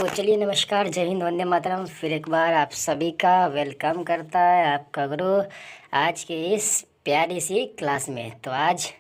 तो चलिए नमस्कार, जय हिंद, वंदे मातरम। फिर एक बार आप सभी का वेलकम करता है आपका गुरु आज के इस प्यारी सी क्लास में। तो आज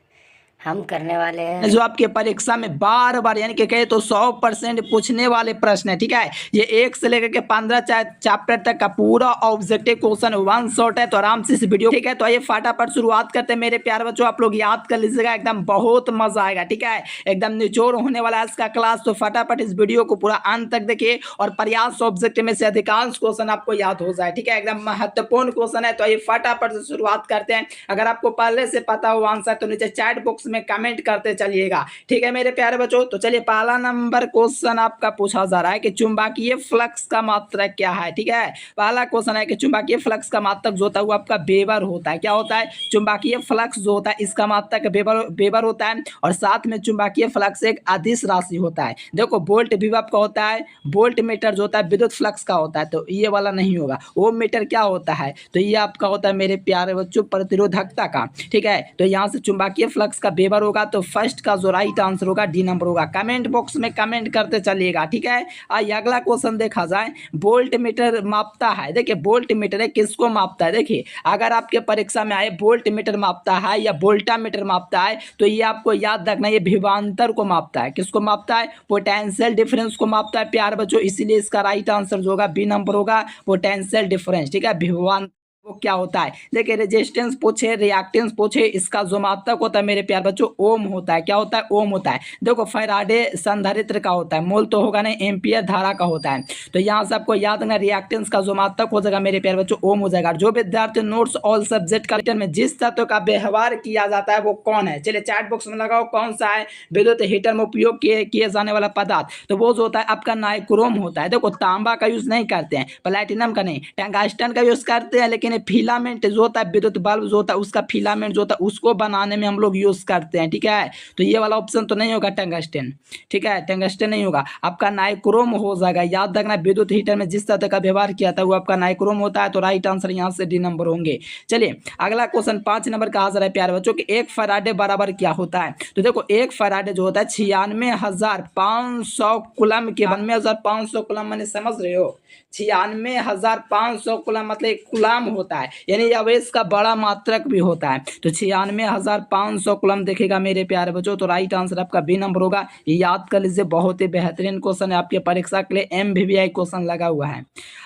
हम करने वाले हैं जो आपके परीक्षा में बार बार यानी कि कहे तो 100% पूछने वाले प्रश्न है। ठीक है, ये 1 से लेकर के 15 चैप्टर तक का पूरा ऑब्जेक्टिव क्वेश्चन वन शॉट है। तो आराम से इस वीडियो, ठीक है, तो आइए फटाफट शुरुआत करते हैं मेरे प्यारे बच्चों। आप लोग याद कर लीजिएगा, एकदम बहुत मजा आएगा। ठीक है, एकदम निचोड़ होने वाला है इसका क्लास। तो फटाफट इस वीडियो को पूरा अंत तक देखिए और प्रयास ऑब्जेक्टिव में से अधिकांश क्वेश्चन आपको याद हो जाए। ठीक है, एकदम महत्वपूर्ण क्वेश्चन है। तो आइए फटाफट से शुरुआत करते हैं। अगर आपको पहले से पता हो आंसर तो नीचे चैट बॉक्स में कमेंट करते चलिएगा। ठीक है मेरे प्यारे बच्चों, तो चलिए पहला नंबर क्वेश्चन आपका पूछा जा रहा है कि चुंबकीय फ्लक्स का मात्रक क्या है। ठीक है, पहला क्वेश्चन है कि चुंबकीय फ्लक्स का मात्रक जो होता है वो आपका वेबर होता है। क्या होता है? चुंबकीय फ्लक्स जो होता है इसका मात्रक वेबर होता है और साथ में चुंबकीय फ्लक्स एक अदिश राशि होता है। देखो वोल्ट विभव का होता है, वोल्ट मीटर जो होता है विद्युत फ्लक्स का होता है, तो ये वाला नहीं होगा। ओम मीटर क्या होता है? तो ये आपका होता है मेरे प्यारे बच्चों प्रतिरोधकता का। ठीक है, तो यहाँ से चुंबकीय फ्लक्स का वेबर होगा, तो फर्स्ट का जो राइट आंसर होगा डी नंबर होगा। कमेंट बॉक्स में कमेंट करते चलिएगा। ठीक है, आइए अगला क्वेश्चन देखा जाए। वोल्ट मीटर मापता है, देखिए वोल्ट मीटर है किसको मापता है? देखिए अगर आपके परीक्षा में आए वोल्ट मीटर मापता है या वोल्टा मीटर मापता है तो ये आपको याद रखना, ये विभवांतर को मापता है। किसको मापता है? पोटेंशियल डिफरेंस को मापता है प्यार बच्चों, इसीलिए इसका राइट आंसर जो होगा बी नंबर होगा, पोटेंशियल डिफरेंस। ठीक है, विभवांतर वो क्या होता है? देखिए रेजिस्टेंस पूछे, रिएक्टेंस पूछे, इसका जो मात्रक होता है मेरे प्यार बच्चों ओम होता है। क्या होता है? ओम होता है। देखो फैराडे संधारित्र का होता है, मोल तो होगा नहीं, एम्पियर धारा का होता है। तो यहाँ से आपको याद रखना रिएक्टेंस का जो मात्रक हो जाएगा मेरे प्यार बच्चों ओम हो जाएगा। जो विद्यार्थी नोट्स ऑल सब्जेक्ट का रिटर्न में जिस तत्व का व्यवहार किया जाता है वो कौन है? चलिए चैट बॉक्स में लगाओ कौन सा है विद्युत हीटर में उपयोग किए जाने वाला पदार्थ। तो वो जो होता है आपका नाइक्रोम होता है। देखो तांबा का यूज नहीं करते हैं, प्लैटिनम का नहीं, टंगस्टन का यूज करते हैं, लेकिन फिलामेंट जो होता है विद्युत बल्ब जो होता है उसका फिलामेंट जो होता है उसको बनाने में हम लोग यूज करते हैं। ठीक है, तो ये वाला ऑप्शन तो नहीं होगा टंगस्टन। ठीक है, टंगस्टन नहीं होगा, आपका नाइक्रोम हो जाएगा। याद रखना विद्युत हीटर में जिस तरह का व्यवहार किया था वो आपका नाइक्रोम होता है। तो राइट आंसर यहाँ से डी नंबर होंगे। चलिए अगला क्वेश्चन 5 नंबर का हाजिर है प्यारे बच्चों कि एक फराडे बराबर क्या होता है? तो देखो एक फराडे जो होता है 96,500 कुलम के 96,500 कुलम, मैंने समझ रहे हो 96,500 कुलम मतलब एक कुलम होता है, यानी आवेश का बड़ा मात्रक भी होता है। तो 96,500 कुलम देखेगा मेरे प्यारे बच्चों, तो राइट आंसर आपका बी नंबर होगा। ये याद कर लीजिए, बहुत ही बेहतरीन क्वेश्चन है आपके परीक्षा के लिए, MVVI क्वेश्चन लगा हुआ है।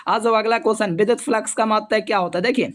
आज अगला क्वेश्चन विद्युत फ्लक्स का मात्रक क्या होता है? देखिए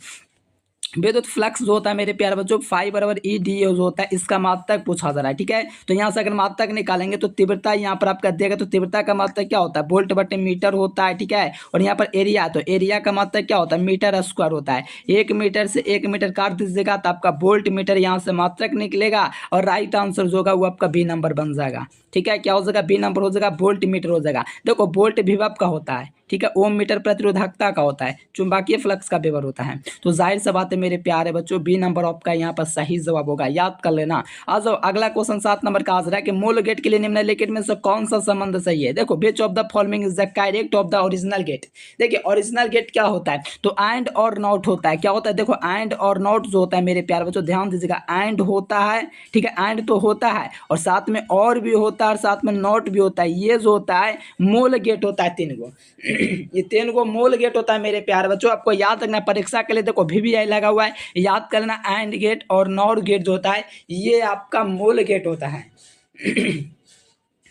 विद्युत फ्लक्स जो होता है मेरे प्यारे बच्चों फाई बराबर ई डी जो होता है इसका मात्रक पूछा जा रहा है। ठीक है, तो यहाँ से अगर मात्रक निकालेंगे तो तीव्रता यहाँ पर आपका देगा, तो तीव्रता का मात्रक क्या होता है? वोल्ट बटे मीटर होता है। ठीक है, और यहाँ पर एरिया, तो एरिया का मात्रक क्या होता है? मीटर स्क्वायर होता है। 1 मीटर से 1 मीटर काट दीजिएगा तो आपका वोल्ट मीटर यहाँ से मात्रक निकलेगा और राइट आंसर जो होगा वो आपका बी नंबर बन जाएगा। ठीक है, क्या हो जाएगा? बी नंबर हो जाएगा, वोल्ट मीटर हो जाएगा। देखो वोल्ट विभव का होता है, ठीक है, ओम मीटर प्रतिरोधकता का होता है, चुंबकीय फ्लक्स का वेबर होता है। तो जाहिर सी बात है मेरे प्यारे बच्चों बी नंबर आपका यहाँ पर सही जवाब होगा, याद कर लेना। आ जाओ अगला क्वेश्चन 7 नंबर का हाजिर है कि मूल गेट के लिए निम्नलिखित में से कौन सा संबंध सही है? देखो which of the following is the correct of the original gate. देखिए ओरिजिनल गेट क्या होता है? तो एंड और नॉट होता है। क्या होता है? देखो एंड और नॉट जो होता है मेरे प्यारे बच्चों ध्यान दीजिएगा, एंड होता है, ठीक है, एंड तो होता है और साथ में और भी होता है और साथ में नॉट भी होता है। ये जो होता है मूल गेट होता है 3 गो ये 3 गो मूल गेट होता है मेरे प्यारे बच्चों। आपको याद रखना परीक्षा के लिए, देखो VVI लगा हुआ है, याद करना एंड गेट और नॉट गेट जो होता है ये आपका मूल गेट होता है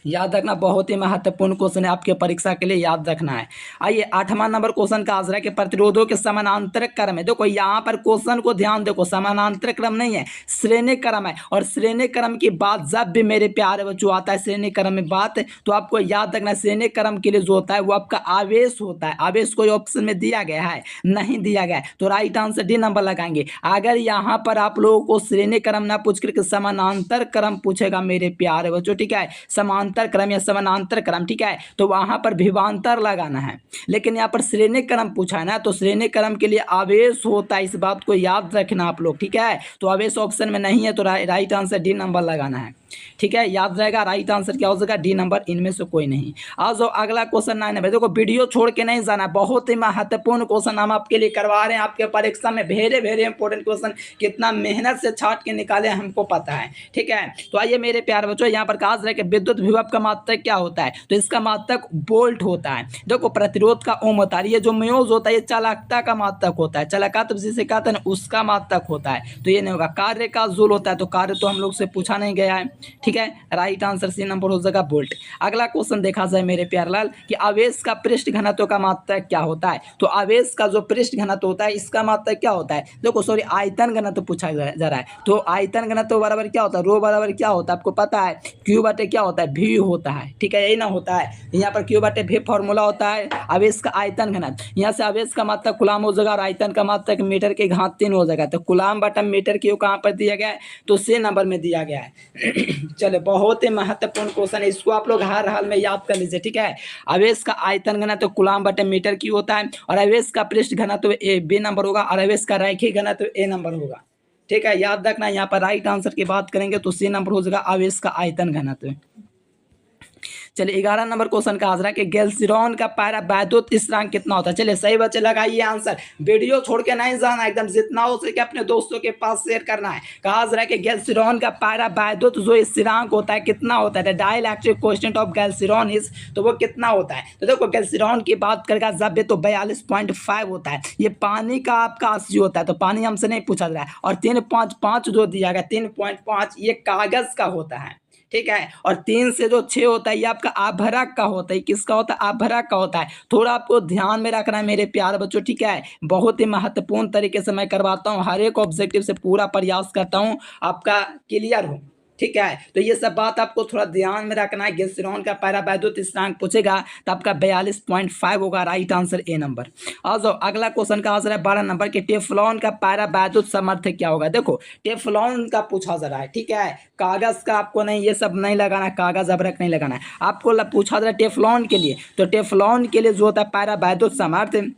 याद रखना, बहुत ही महत्वपूर्ण क्वेश्चन है आपके परीक्षा के लिए, याद रखना है। आइए 8वां नंबर क्वेश्चन का आंसर है कि प्रतिरोधों के समानांतर क्रम है। देखो यहाँ पर क्वेश्चन को ध्यान देखो, समानांतर क्रम नहीं है, श्रेणी क्रम है। और श्रेणी क्रम की बात जब भी मेरे प्यारे बच्चों आता है श्रेणी क्रम में बात, तो आपको याद रखना श्रेणी क्रम के लिए जो होता है वो आपका आवेश होता है। आवेश कोई ऑप्शन में दिया गया है? नहीं दिया गया है, तो राइट आंसर डी नंबर लगाएंगे। अगर यहाँ पर आप लोगों को श्रेणी क्रम ना पूछ करके समानांतर क्रम पूछेगा मेरे प्यारे बच्चों, ठीक है, समांतर क्रम या समानांतर क्रम, ठीक है, तो वहां पर विभवांतर लगाना है। लेकिन यहाँ पर श्रेणी क्रम पूछा है ना, तो श्रेणी क्रम के लिए आवेश होता है, इस बात को याद रखना आप लोग। ठीक है, तो आवेश ऑप्शन में नहीं है, तो राइट आंसर डी नंबर लगाना है। ठीक है, याद रहेगा। राइट आंसर क्या हो जाएगा? डी नंबर, इनमें से कोई नहीं। आज जो अगला क्वेश्चन 9 है, देखो वीडियो छोड़ के नहीं जाना, बहुत ही महत्वपूर्ण क्वेश्चन हम आपके लिए करवा रहे हैं। आपके परीक्षा में वेरी वेरी इंपॉर्टेंट क्वेश्चन, कितना मेहनत से छाट के निकाले हमको पता है। ठीक है, तो आइए मेरे प्यार बच्चों, यहाँ पर कहा जा रहा है कि विद्युत विभव का मात्रक क्या होता है? तो इसका मात्रक वोल्ट होता है। देखो प्रतिरोध का ओम होता है, ये जो म्योज होता है ये चालकता का मात्रक होता है, चालकता जिसे कहते हैं उसका मात्रक होता है। तो ये नहीं होगा। कार्य का जूल होता है, तो कार्य तो हम लोग से पूछा नहीं गया है। ठीक है, राइट आंसर सी नंबर हो जाएगा वोल्ट। अगला क्वेश्चन देखा जाए मेरे प्यारलाल कि आवेश का पृष्ठ घनत्व का मात्रक क्या होता है? तो आवेश का जो पृष्ठ घनत्व होता है इसका मात्रक क्या होता है? देखो सॉरी, आयतन घनत्व पूछा जा रहा है। तो आयतन घनत्व बराबर क्या होता है? रो बराबर क्या होता है आपको पता है? क्यू बटे क्या होता है? भी होता है। ठीक है, यही ना होता है। यहाँ पर क्यू बटे भी फॉर्मूला होता है आवेश का आयतन घनत्व। यहाँ से आवेश का मात्रक कुलाम हो जाएगा और आयतन का मात्रक मीटर के घात 3 हो जाएगा। तो कुलाम बटा मीटर क्यू कहाँ पर दिया गया है? तो सी नंबर में दिया गया है। चलो, बहुत ही महत्वपूर्ण क्वेश्चन है, इसको आप लोग हर हाल में याद कर लीजिए। ठीक है, आवेश का आयतन घनत्व कुलाम बटे मीटर क्यू होता है और आवेश का पृष्ठ घनत्व ए बी नंबर होगा और आवेश का रैखिक घनत्व ए नंबर होगा। ठीक है, याद रखना। यहाँ पर राइट आंसर की बात करेंगे तो सी नंबर हो जाएगा आवेश का आयतन घनत्व। चलिए 11 नंबर क्वेश्चन का आंसर है कि गैल्सिरॉन का पारा वैद्युत स्थिरांक कितना होता है? चलिए सही बच्चे लगाइए आंसर, वीडियो छोड़ के नहीं जाना, एकदम जितना हो सके अपने दोस्तों के पास शेयर करना है। कहा जा रहा है कि गैल्सिरॉन का पारा वैद्युत जो स्थिरांक होता है कितना होता है? डाइलेक्ट्रिक कोएफिशिएंट ऑफ गैल्सिरॉन इज, तो वो कितना होता है? तो देखो गैल्सिरॉन की बात करेगा जब तो 42.5 होता है। ये पानी का आपका 80 होता है, तो पानी हमसे नहीं पूछा जा रहा है। और 3.5 जो दिया गया 3.5 ये कागज का होता है। ठीक है, और 3 से जो 6 होता है ये आपका आभरक का होता है। किसका होता है? आभरक का होता है। थोड़ा आपको ध्यान में रखना है मेरे प्यारे बच्चों। ठीक है, बहुत ही महत्वपूर्ण तरीके से मैं करवाता हूँ, हर एक ऑब्जेक्टिव से पूरा प्रयास करता हूँ आपका क्लियर हो। ठीक है, तो ये सब बात आपको थोड़ा ध्यान में रखना है। गैल्सिरॉन का पारा वैद्युत स्थिरांक पूछेगा तो आपका 42.5 होगा। Right answer a number. आ जाओ अगला क्वेश्चन का आंसर है 12 नंबर के टेफ्लॉन का पारा वैद्युत सामर्थ्य क्या होगा? देखो टेफ्लॉन का पूछा जा रहा है। ठीक है, कागज का आपको नहीं, ये सब नहीं लगाना, कागज अबरक नहीं लगाना है आपको। पूछा जा रहा है टेफ्लॉन के लिए, तो टेफ्लॉन के लिए जो होता है पारा वैद्युत सामर्थ्य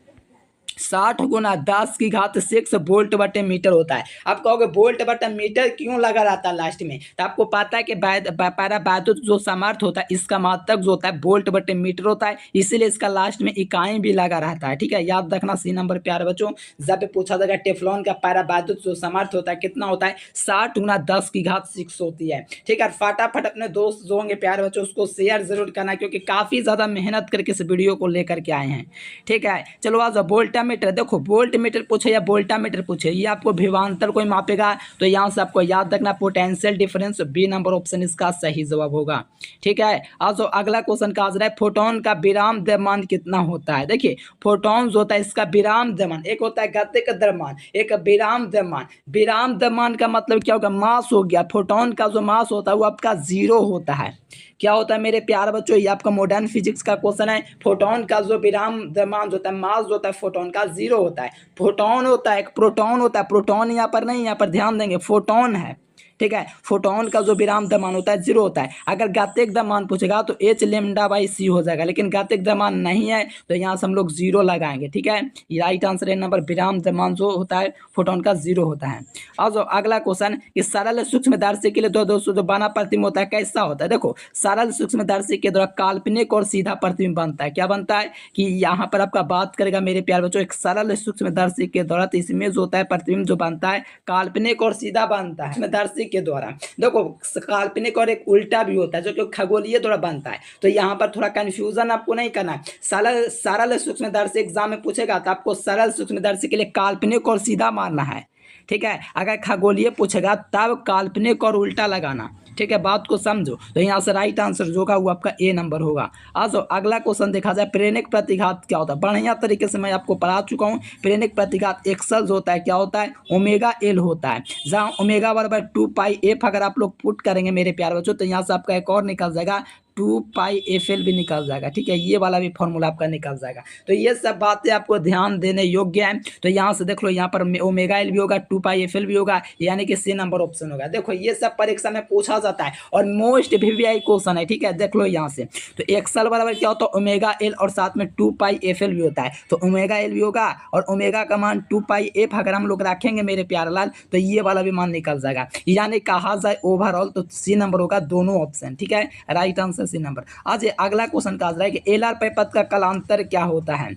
60 गुना 10 की घात 6 वोल्ट बटे मीटर होता है। आप कहोगे वोल्ट बटे मीटर क्यों लगा रहता है लास्ट में? तो आपको पता है कि पारा वैद्युत जो सामर्थ्य होता है इसका मात्रक जो होता है वोल्ट बटे मीटर होता है, इसीलिए इसका लास्ट में इकाई भी लगा रहता है। ठीक है, याद रखना सी नंबर प्यारे बच्चों। जब पूछा जाएगा टेफ्लॉन का पारा वैद्युत जो सामर्थ्य होता है कितना होता है? 60 गुना 10 की घात 6 होती है। ठीक है, फटाफट अपने दोस्त जो होंगे प्यारे बच्चों उसको शेयर जरूर करना, क्योंकि काफी ज्यादा मेहनत करके इस वीडियो को लेकर के आए हैं। ठीक है, चलो आज वोल्टा मीटर, देखो वोल्ट मीटर पूछे या वोल्टा मीटर पूछे, ये आपको विभवांतर कोई मापेगा। तो यहाँ से आपको याद रखना potential difference, B number option इसका सही जवाब होगा। ठीक है, आज अगला क्वेश्चन का आंसर है फोटोन का विराम द्रव्यमान कितना होता है? देखिए फोटोन जो होता है इसका विराम द्रव्यमान, एक होता है गतिक द्रव्यमान, एक विराम द्रव्यमान। विराम द्रव्यमान का मतलब क्या होगा? मास हो गया। फोटोन का जो मास होता है वो आपका 0 होता है। क्या होता है मेरे प्यारे बच्चों? ये आपका मॉडर्न फिजिक्स का क्वेश्चन है। फोटोन का जो विराम द्रव्यमान होता है, मास जो होता है फोटोन का 0 होता है। फोटोन होता है, एक प्रोटॉन होता है। प्रोटॉन यहाँ पर नहीं, यहाँ पर ध्यान देंगे फोटोन है। ठीक है, फोटोन का जो विराम द्रव्यमान होता है 0 होता है। अगर गतिक द्रव्यमान पूछेगा तो h λ/c हो जाएगा, लेकिन गतिक द्रव्यमान नहीं है तो यहाँ से हम लोग 0 लगाएंगे। ठीक है, ये राइट आंसर है नंबर। विराम द्रव्यमान जो होता है फोटोन का 0 होता है। अब जो अगला क्वेश्चन, इस सरल सूक्ष्मदर्शी के लिए दो दोस्तों जो बना प्रतिबिंब होता है कैसा होता है? देखो सरल सूक्ष्मदर्शी के द्वारा काल्पनिक और सीधा प्रतिबिंब बनता है। क्या बनता है कि यहाँ पर आपका बात करेगा मेरे प्यारे बच्चों, एक सरल सूक्ष्मदर्शी के द्वारा, तो इसमें जो होता है प्रतिबिंब जो बनता है काल्पनिक और सीधा बनता है सूक्ष्मदर्शी के द्वारा। देखो काल्पनिक और एक उल्टा भी होता है जो कि खगोलीय द्वारा बनता है। तो यहाँ पर थोड़ा कंफ्यूजन आपको नहीं करना है। सरल सूक्ष्मदर्शी एग्जाम में पूछेगा तो आपको सरल सूक्ष्मदर्शी के लिए काल्पनिक और सीधा मानना है। ठीक है, अगर खगोलीय पूछेगा तब काल्पनिक और उल्टा लगाना। ठीक है, बात को समझो। तो यहाँ से राइट आंसर जो होगा वो आपका ए नंबर होगा। आज अगला क्वेश्चन देखा जाए, प्रेरक प्रतिघात क्या होता है? बढ़िया तरीके से मैं आपको पढ़ा चुका हूँ। प्रेरक प्रतिघात एक्सल जो होता है क्या होता है? ओमेगा एल होता है, जहाँ ओमेगा बराबर 2 पाई एफ अगर आप लोग पुट करेंगे मेरे प्यारे बच्चों तो यहाँ से आपका एक और निकल जाएगा 2πfl भी निकल जाएगा, ठीक है, ये वाला भी फॉर्मूला आपका निकल जाएगा। तो ये सब बातें आपको ध्यान देने योग्य है। तो यहाँ से देख लो, यहाँ पर ओमेगा एल भी होगा, 2πfl भी होगा, यानी कि सी नंबर ऑप्शन होगा। देखो ये सब परीक्षा में पूछा जाता है और मोस्ट वीवीआई क्वेश्चन है, ठीक है। देख लो यहाँ से, तो एक्सल बराबर क्या होता है, ओमेगा एल और साथ में 2πfl भी होता है। तो ओमेगा एल भी होगा और ओमेगा का मान 2πf अगर हम लोग रखेंगे मेरे प्यारे लाल, तो ये वाला भी मान निकल जाएगा, यानी कहा जाए ओवरऑल तो सी नंबर होगा दोनों ऑप्शन, ठीक है, राइट आंसर सी नंबर। आज अगला क्वेश्चन कहा जा रहा है कि एल आर परिपथ का कालांतर क्या होता है।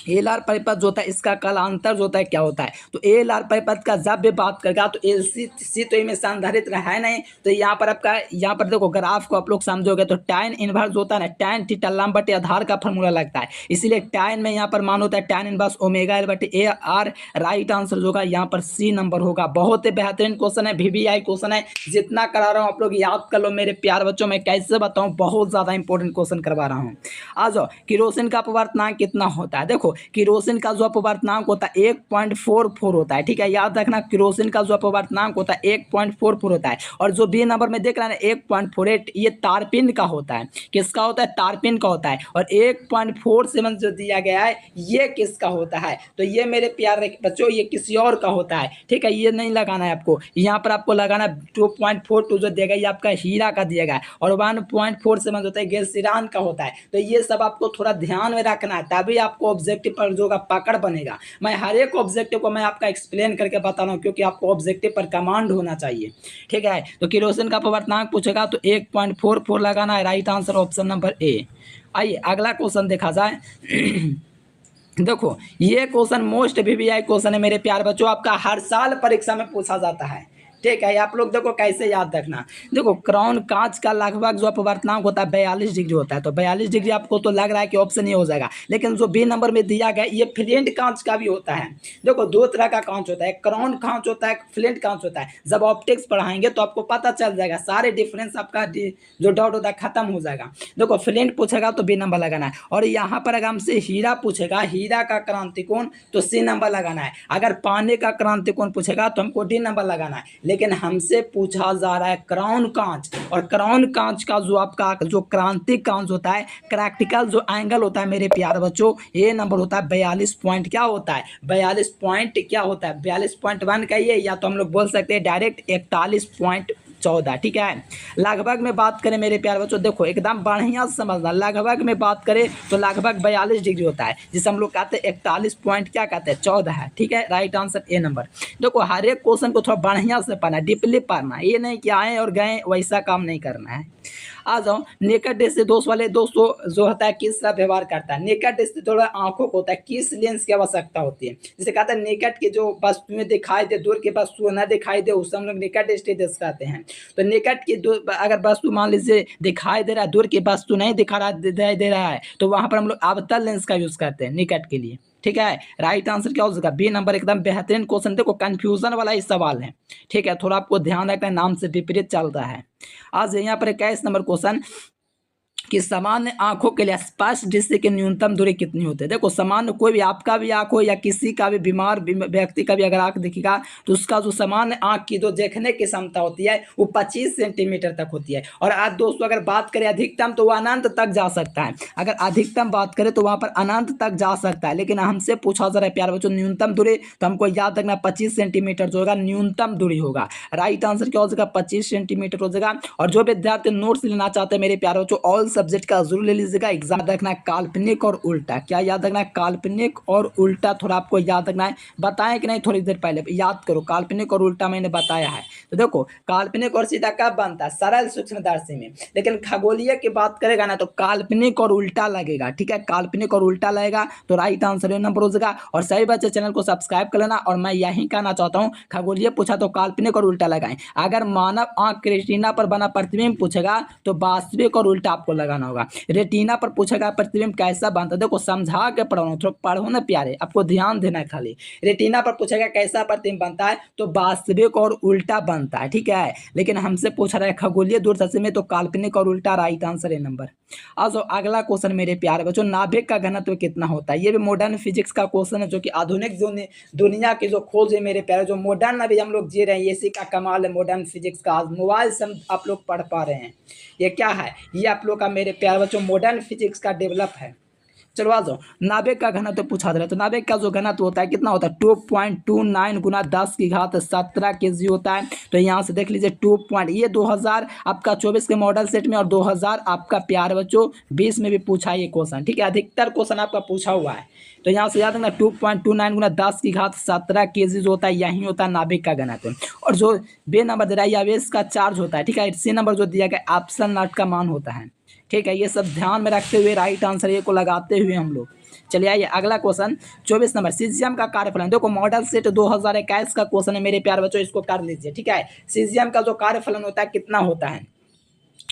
एल आर परिपथ जो होता है इसका कालांतर जो होता है क्या होता है। तो एल आर परिपथ का जब भी बात करेगा तो एल सी तो इनमें संधारित्र है नहीं, तो यहाँ पर आपका, यहाँ पर देखो ग्राफ को आप लोग समझोगे तो tan इनवर्स होता है ना, tan थीटा लंब बटे आधार का फॉर्मूला लगता है, इसीलिए tan में यहाँ पर मान होता है tan इनवर्स ओमेगा एल बटे ए आर। राइट आंसर जो होगा यहाँ पर सी नंबर होगा। बहुत ही बेहतरीन क्वेश्चन है, वीवीआई क्वेश्चन है, जितना करा रहा हूँ आप लोग याद कर लो मेरे प्यार बच्चों। मैं कैसे बताऊँ, बहुत ज़्यादा इंपॉर्टेंट क्वेश्चन करवा रहा हूँ। आ जाओ, केरोसिन का अपवर्तनांक कितना होता है। देखो केरोसिन का जो अपवर्तनांक होता है 1.44 होता है, ठीक है, याद रखना। केरोसिन का जो अपवर्तनांक होता है 1.44 होता है, और जो बी नंबर में देख रहे हैं 1.48 ये तारपिन का होता है। किसका होता है, तारपिन का होता है। और 1.47 जो दिया गया है ये किसका होता है, तो ये मेरे प्यारे बच्चों ये किसी और का होता है, ठीक है, ये नहीं लगाना है आपको। यहाँ पर आपको लगाना 2.42 जो देगा ये आपका हीरा का दिया गया है, और 1.47 होता है गेलसिरान का होता है। तो ये सब आपको थोड़ा ध्यान में रखना है, तभी आपको ऑब्जेक्टिव पर जो पकड़ बनेगा। मैं हर एक ऑब्जेक्टिव को मैं आपका एक्सप्लेन करके बता रहा हूँ, क्योंकि आपको ऑब्जेक्टिव पर कमांड होना चाहिए, ठीक है। तो केरोसिन का अपवर्तनांक पूछेगा तो 1.44 लगाना है, right answer option number A. आइए अगला क्वेश्चन देखा जाए। देखो ये क्वेश्चन मोस्ट वीवीआई क्वेश्चन है मेरे प्यार बच्चों, आपका हर साल परीक्षा में पूछा जाता है, ठीक है। आप लोग देखो कैसे याद रखना। देखो क्राउन कांच का लगभग जो अपवर्तनांक होता है 42 डिग्री होता है। तो 42 डिग्री आपको तो लग रहा है कि ऑप्शन ये हो जाएगा, लेकिन जो बी नंबर में दिया गया ये फ्लिंट कांच का भी होता है। देखो दो तरह का कांच होता है, क्राउन कांच होता है, फ्लिंट कांच होता है। जब ऑप्टिक्स पढ़ाएंगे तो आपको पता चल जाएगा, सारे डिफरेंस आपका जो डाउट होता है खत्म हो जाएगा। देखो फ्लिंट पूछेगा तो बी नंबर लगाना है, और यहाँ पर अगर हमसे हीरा पूछेगा, हीरा का क्रांतिकोण, तो सी नंबर लगाना है। अगर पानी का क्रांतिकोण पूछेगा तो हमको डी नंबर लगाना है। लेकिन हमसे पूछा जा रहा है क्राउन कांच, और क्राउन कांच का जो आपका जो क्रांतिक कांच होता है, प्रैक्टिकल जो एंगल होता है मेरे प्यारे बच्चों, ये नंबर होता है 42 पॉइंट क्या होता है, 42 पॉइंट क्या होता है, 42.1 का ये, या तो हम लोग बोल सकते हैं डायरेक्ट 41.14, ठीक है। लगभग में बात करें मेरे प्यारे बच्चों, देखो एकदम बढ़िया से समझना, लगभग में बात करें तो लगभग 42 डिग्री होता है, जिसे हम लोग कहते हैं 41 पॉइंट क्या कहते हैं 14 है, ठीक है, राइट आंसर ए नंबर। देखो हर एक क्वेश्चन को थोड़ा बढ़िया से पढ़ना, डीपली पढ़ना, ये नहीं कि आए और गए वैसा काम नहीं करना है। आ जाओ, नेकेड डिश से दोस्त वाले दोस्तों जो होता है किस तरह व्यवहार करता है। नेकेड डिश से थोड़ा आंखों को होता है किस लेंस की आवश्यकता होती है, जैसे कहते हैं नेकेड की जो वस्तुएं दिखाई दे, दूर की वस्तु न दिखाई दे, उससे हम लोग नेकेड डिश कहते हैं। तो नेकेड की अगर वस्तु मान लीजिए दिखाई दे रहा है, दूर की वस्तु नहीं दिखाई दे रहा है, तो वहां पर हम लोग अवतल लेंस का यूज करते हैं नेकेड के लिए, ठीक है। राइट आंसर क्या हो सकता है, बी नंबर, एकदम बेहतरीन क्वेश्चन। देखो कंफ्यूजन वाला ही सवाल है, ठीक है, थोड़ा आपको ध्यान रखना, नाम से विपरीत चल रहा है। आज यहाँ पर 21 नंबर क्वेश्चन कि सामान्य आंखों के लिए स्पर्श दृष्टि की न्यूनतम दूरी कितनी होती है। देखो सामान्य कोई भी, आपका भी आंख हो या किसी का भी बीमार व्यक्ति का भी अगर आंख दिखेगा तो उसका जो सामान्य आंख की जो देखने की क्षमता होती है वो 25 सेंटीमीटर तक होती है। और आज दोस्तों अगर बात करें अधिकतम तो वो अनंत तक जा सकता है, अगर अधिकतम बात करें तो वहाँ पर अनंत तक जा सकता है। लेकिन हमसे पूछा जा रहा है प्यारे बच्चों न्यूनतम दूरी, तो हमको याद रखना 25 सेंटीमीटर जो होगा न्यूनतम दूरी होगा। राइट आंसर क्या हो जाएगा, 25 सेंटीमीटर हो जाएगा। और जो विद्यार्थी नोट्स लेना चाहते हैं मेरे प्यारे बच्चों, ऑल सब्जेक्ट का जरूर ले लीजिएगा। एग्जाम रखना है काल्पनिक और उल्टा, क्या याद रखना है, काल्पनिक और उल्टा थोड़ा आपको याद रखना है। बताया कि नहीं थोड़ी देर पहले, याद करो, काल्पनिक और उल्टा मैंने बताया है। तो देखो काल्पनिक और सीधा कब बनता है, सरल सूक्ष्मदर्शी में, लेकिन खगोलीय की बात करेगा ना तो काल्पनिक और उल्टा लगेगा, ठीक है, काल्पनिक और उल्टा लगेगा। तो राइट आंसर नंबर हो जाएगा। और सही बच्चे चैनल को सब्सक्राइब कर लेना। और मैं यही कहना चाहता हूँ, खगोलीय पूछा तो काल्पनिक और उल्टा लगाएं। अगर मानव आंख रेटिना पर बना प्रतिबिंब पूछेगा तो वास्तविक और उल्टा आपको लगाना होगा। रेटिना पर पूछेगा प्रतिबिंब कैसा बनता है, देखो समझा के पढ़ो, थोड़ा पढ़ो ना प्यारे, आपको ध्यान देना है खाली। रेटिना पर पूछेगा कैसा प्रतिबिंब बनता है, तो वास्तविक और उल्टा बनता है, ठीक है। लेकिन हमसे पूछ रहा है खगोलीय दूरदर्शी में, तो काल्पनिक और उल्टा राइट आंसर है नंबर। आज अगला क्वेश्चन मेरे प्यारे बच्चों, नाभिक का घनत्व कितना होता है, ये भी मॉडर्न फिजिक्स का क्वेश्चन है, जो कि आधुनिक जो दुनिया की जो खोज है मेरे प्यारे, जो मॉडर्न अभी हम लोग जी रहे हैं, इसी का कमाल है मॉडर्न फिजिक्स का। आज मोबाइल से आप लोग पढ़ पा रहे हैं। ये क्या है, ये आप लोग का मेरे प्यारे बच्चों मॉडर्न फिजिक्स का डेवलप है। चलो आ जाओ, नाभिक का घनत्व पूछा जा रहा है, तो नाभिक का जो घनत्व होता है कितना होता है, 2.29 गुना 10 की घात 17 kg होता है। तो यहाँ से देख लीजिए 2 पॉइंट, ये 2000 आपका 24 के मॉडल सेट में और 2000 आपका प्यारे बच्चों 20 में भी पूछा ये क्वेश्चन, ठीक है। अधिकतर क्वेश्चन आपका पूछा हुआ है। तो यहाँ से याद रखना 2.29 गुना 10 की घात 17 kg जो होता है, यही होता है नाभिक का घनत्व। और जो बे नंबर दे रहा है, आवेश का चार्ज होता है, ठीक है। सी नंबर जो दिया गया ऑप्शन नॉट का मान होता है, ठीक है। ये सब ध्यान में रखते हुए राइट आंसर ये को लगाते हुए हम लोग चलिए आइए अगला क्वेश्चन 24 नंबर, सीजियम का कार्यफलन। देखो मॉडल सेट 2021 का क्वेश्चन है मेरे प्यारे बच्चों, इसको कर लीजिए, ठीक है। सीजियम का जो कार्यफलन होता है कितना होता है,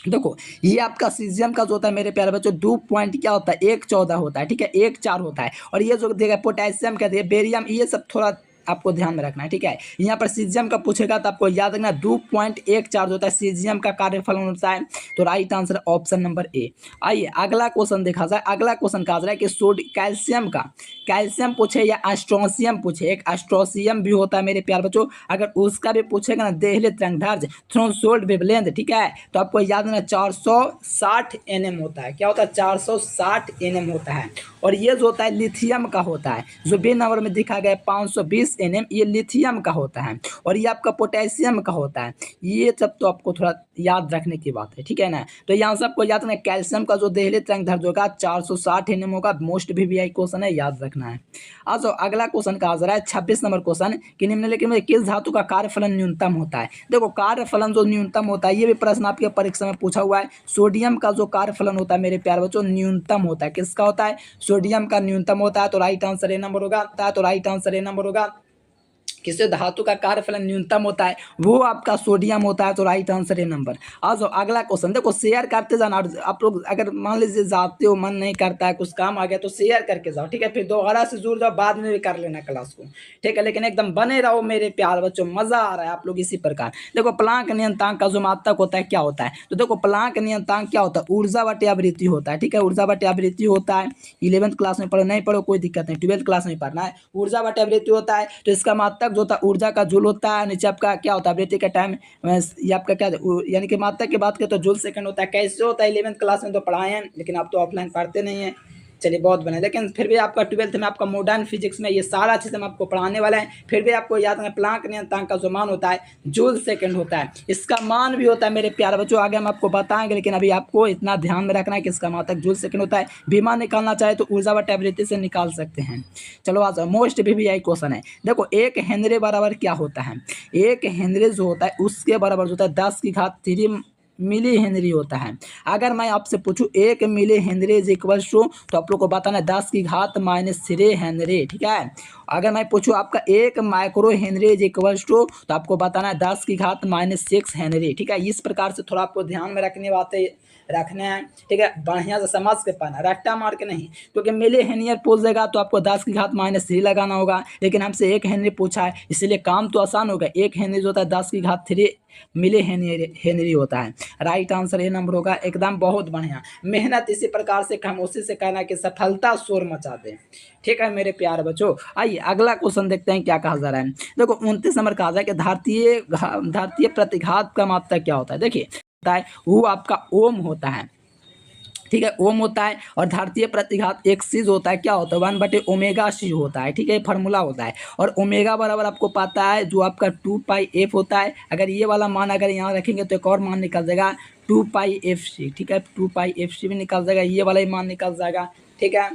देखो ये आपका सीजियम का जो होता है मेरे प्यारे बच्चों 2 पॉइंट क्या होता है 114 होता है, ठीक है, 14 होता है। और ये जो देगा पोटेशियम कहते हैं, बेरियम, ये सब थोड़ा आपको ध्यान में रखना है, ठीक है। यहाँ पर सीजियम का पूछेगा तो आपको याद रखना 2.14 होता है सीजियम का कार्यफलन होता है। तो right answer option number A. आइए अगला क्वेश्चन देखा जाए। अगला क्वेश्चन कहा जा रहा है कि कैल्शियम का, कैल्शियम पूछे या एस्ट्रोसियम पूछे, एक एस्ट्रोसियम भी होता है मेरे प्यार बच्चों, अगर उसका भी पूछेगा ना देहले तरंगदैर्घ्य थ्रेशोल्ड वेवलेंथ, ठीक है, तो आपको याद रखना 460 nm होता है। क्या होता है 460 nm होता है। और ये जो होता है लिथियम का होता है, जो बी नंबर में दिखा गया 520 nm, ये लिथियम का होता है। और ये आपका पोटेशियम का होता है। ये सब तो आपको थोड़ा याद रखने की बात है, ठीक है ना। तो यहाँ से आपको याद रखना कैल्शियम का जो देहले तरंगदैर्घ्य होगा 460 nm होगा। मोस्ट VVI क्वेश्चन है, याद रखना है। आज अगला क्वेश्चन कहा जा रहा है 26 नंबर क्वेश्चन कि निम्नलिखित में किस धातु का कार्यफलन न्यूनतम होता है। देखो कार्यफलन जो न्यूनतम होता है, ये भी प्रश्न आपके परीक्षा में पूछा हुआ है। सोडियम का जो कार्यफलन होता है मेरे प्यारे बच्चों न्यूनतम होता है, किसका होता है, सोडियम का न्यूनतम होता है। तो राइट आंसर ए नंबर होगा, तो राइट आंसर ए नंबर होगा। किसी धातु का कार्यफलन न्यूनतम होता है, वो आपका सोडियम होता है। तो राइट आंसर है नंबर। आज अगला क्वेश्चन देखो, शेयर करते जाना। आप लोग अगर मान लीजिए जाते हो, मन नहीं करता है, कुछ काम आ गया, तो शेयर करके जाओ, ठीक है। फिर दोबारा से जुड़ जाओ, बाद में भी कर लेना क्लास को, ठीक है। लेकिन एकदम बने रहो मेरे प्यार बच्चों, मजा आ रहा है आप लोग इसी प्रकार। देखो प्लांक नियतांक का जो मात्रक होता है क्या होता है, तो देखो प्लांक नियतांक क्या होता है, ऊर्जा बटे आवृत्ति होता है, ठीक है। ऊर्जा बटे आवृत्ति होता है। 11th क्लास में पढ़ो, नहीं पढ़ो कोई दिक्कत नहीं, 12th क्लास में पढ़ना है। ऊर्जा बटे आवृत्ति होता है। तो इसका मात्रक जो होता है ऊर्जा का जूल होता है, नीचे आपका क्या होता है आवृत्ति का टाइम, ये आपका क्या यानी कि मात्रक की बात करें तो जूल सेकंड होता है। कैसे होता है 11th क्लास में तो पढ़ाए हैं, लेकिन आप तो ऑफलाइन पढ़ते नहीं हैं। चलिए बहुत बने, लेकिन फिर भी आपका 12th में आपका मॉडर्न फिजिक्स में ये सारा चीज़ हम आपको पढ़ाने वाला है। फिर भी आपको याद रखना प्लांक नियतांक का जो मान होता है जूल सेकंड होता है। इसका मान भी होता है मेरे प्यारे बच्चों, आगे हम आपको बताएंगे, लेकिन अभी आपको इतना ध्यान में रखना है कि इसका मात्रक जूल सेकंड होता है। बीमा निकालना चाहे तो ऊर्जा बटे आवृत्ति से निकाल सकते हैं। चलो आज मोस्ट VVI क्वेश्चन है। देखो 1 हेनरी बराबर क्या होता है, 1 हेनरी जो होता है उसके बराबर जो होता है 10⁻³ मिली हेनरी होता है। अगर मैं आपसे पूछूं 1 millihenry is equal to, तो आप लोग को बताना है 10⁻³ हेनरी, ठीक है। अगर मैं पूछूं आपका 1 microhenry is equal to, तो आपको बताना है 10⁻6 हेनरी, ठीक है। इस प्रकार से थोड़ा आपको ध्यान में रखने बातें रखने हैं, ठीक है। बढ़िया से समझ के पढ़ना, रट्टा मार के नहीं, क्योंकि मिली हेनरी पूछ देगा तो आपको 10⁻³ लगाना होगा। लेकिन हमसे 1 हेनरी पूछा है, इसलिए काम तो आसान होगा। 1 हेनरी जो होता है 10⁻³ मिली हेनरी होता है। राइट आंसर ए नंबर होगा, एकदम बहुत बढ़िया। मेहनत इसी प्रकार से खामोशी से कहना कि सफलता शोर मचा दे, ठीक है मेरे प्यारे बच्चों। आइए अगला क्वेश्चन देखते हैं क्या कहा जा रहा है। देखो 29 नंबर कहा जा रहा है कि धारतीय प्रतिघात का मात्रक क्या होता है। देखिए वो आपका ओम होता है, ठीक है, ओम होता है। और धारतीय प्रतिघात एक चीज होता है, क्या होता है 1/ω/c होता है, ठीक है, फार्मूला होता है। और ओमेगा बराबर आपको पता है जो आपका 2πf होता है। अगर ये वाला मान अगर यहाँ रखेंगे तो एक और मान निकल जाएगा 2πfc, ठीक है, 2πfc भी निकल जाएगा, ये वाला ही मान निकल जाएगा, ठीक है।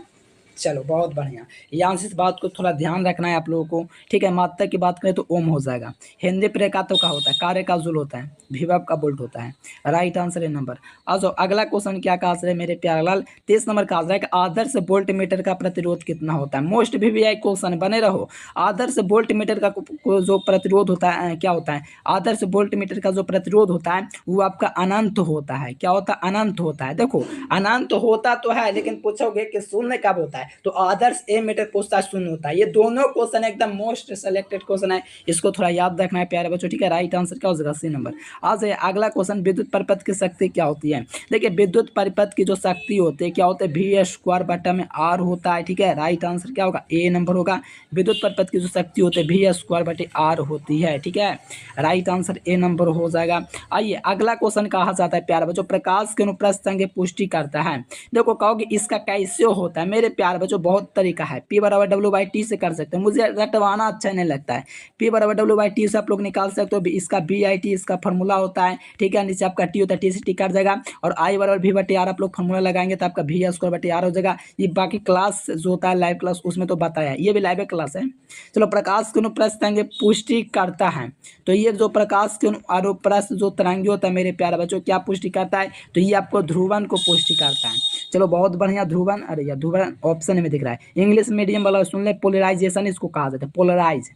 चलो बहुत बढ़िया। यहाँ से इस बात को थोड़ा ध्यान रखना है आप लोगों को, ठीक है। मात्रक की बात करें तो ओम हो जाएगा। हिंदी प्रेरकात्व का होता है, कार्य का जुल होता है, विभव का बोल्ट होता है। राइट आंसर है नंबर। आ जाओ अगला क्वेश्चन क्या का आंसर है मेरे प्यारे लाल। 23 नंबर का आंसर है कि आदर्श वोल्ट मीटर का प्रतिरोध कितना होता है। मोस्ट वीवीआई क्वेश्चन, बने रहो। आदर्श वोल्ट मीटर का जो प्रतिरोध होता है क्या होता है, आदर्श वोल्ट मीटर का जो प्रतिरोध होता है वो आपका अनंत होता है। क्या होता है, अनंत होता है। देखो अनंत होता तो है, लेकिन पूछोगे कि शून्य कब होता है, तो आदर्श ए मीटर पूछता है शून्य होता है। ये दोनों क्वेश्चन एकदम मोस्ट सिलेक्टेड क्वेश्चन है, इसको थोड़ा याद रखना है प्यारे बच्चों, ठीक है। राइट आंसर क्या हो जाएगा, सी नंबर। आज है अगला क्वेश्चन, विद्युत परिपथ की शक्ति क्या होती है। देखिए विद्युत परिपथ की जो शक्ति होती है क्या होता है, वी स्क्वायर बटा में आर होता है, ठीक है। राइट आंसर क्या होगा, ए नंबर होगा। विद्युत परिपथ की जो शक्ति होती है वी स्क्वायर बटे आर होती है, ठीक है। राइट आंसर ए नंबर हो जाएगा। आइए अगला क्वेश्चन कहा जाता है प्यारे बच्चों, प्रकाश के अनुप्रस्थ संग पुष्टि करता है। देखो कहोगे इसका कैसे होता है, मेरे प्यारे बच्चों बहुत तरीका है। P बराबर W/T से कर सकते हैं, मुझे रटवाना अच्छा नहीं लगता है। P बराबर W/T से आप लोग निकाल सकते हो, इसका BIT इसका फॉर्मूला होता है, ठीक है। नीचे आपका T होता है, T से T कट जाएगा, और I बराबर V/R आप लोग फॉर्मूला लगाएंगे तो आपका V²/R हो जाएगा। ये बाकी क्लास जो होता है लाइव क्लास उसमें तो बताया है, ये भी लाइव क्लास है। चलो प्रकाश के अनुप्रस्थ संग पुष्टि करता है, तो ये जो प्रकाश के अनुप्रस्थ जो तरंगी होता है मेरे प्यारे बच्चों क्या पुष्टि करता है, तो ये आपको ध्रुवन को पुष्टि करता है। चलो बहुत बढ़िया, ध्रुवन, अरे यार ध्रुवन ऑप्शन में दिख रहा है। इंग्लिश मीडियम वाला सुन ले, पोलराइजेशन इसको कहा जाता है, पोलराइज,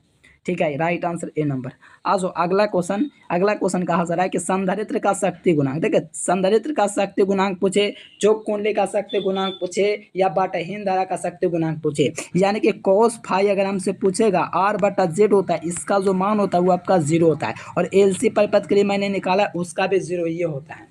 ठीक है। Right answer a number. आज अगला क्वेश्चन कहा जा रहा है कि संधारित्र का शक्ति गुणांक। देखिए संधारित्र का शक्ति गुणांक पूछे, चौक कुंडली का शक्ति गुणांक पूछे, या बाटाहीन धारा का शक्ति गुणांक पूछे, यानी कि cos फाई अगर हमसे पूछेगा R/Z होता है, इसका जो मान होता है वो आपका 0 होता है, और LC परिपथ के लिए मैंने निकाला उसका भी 0 ये होता है,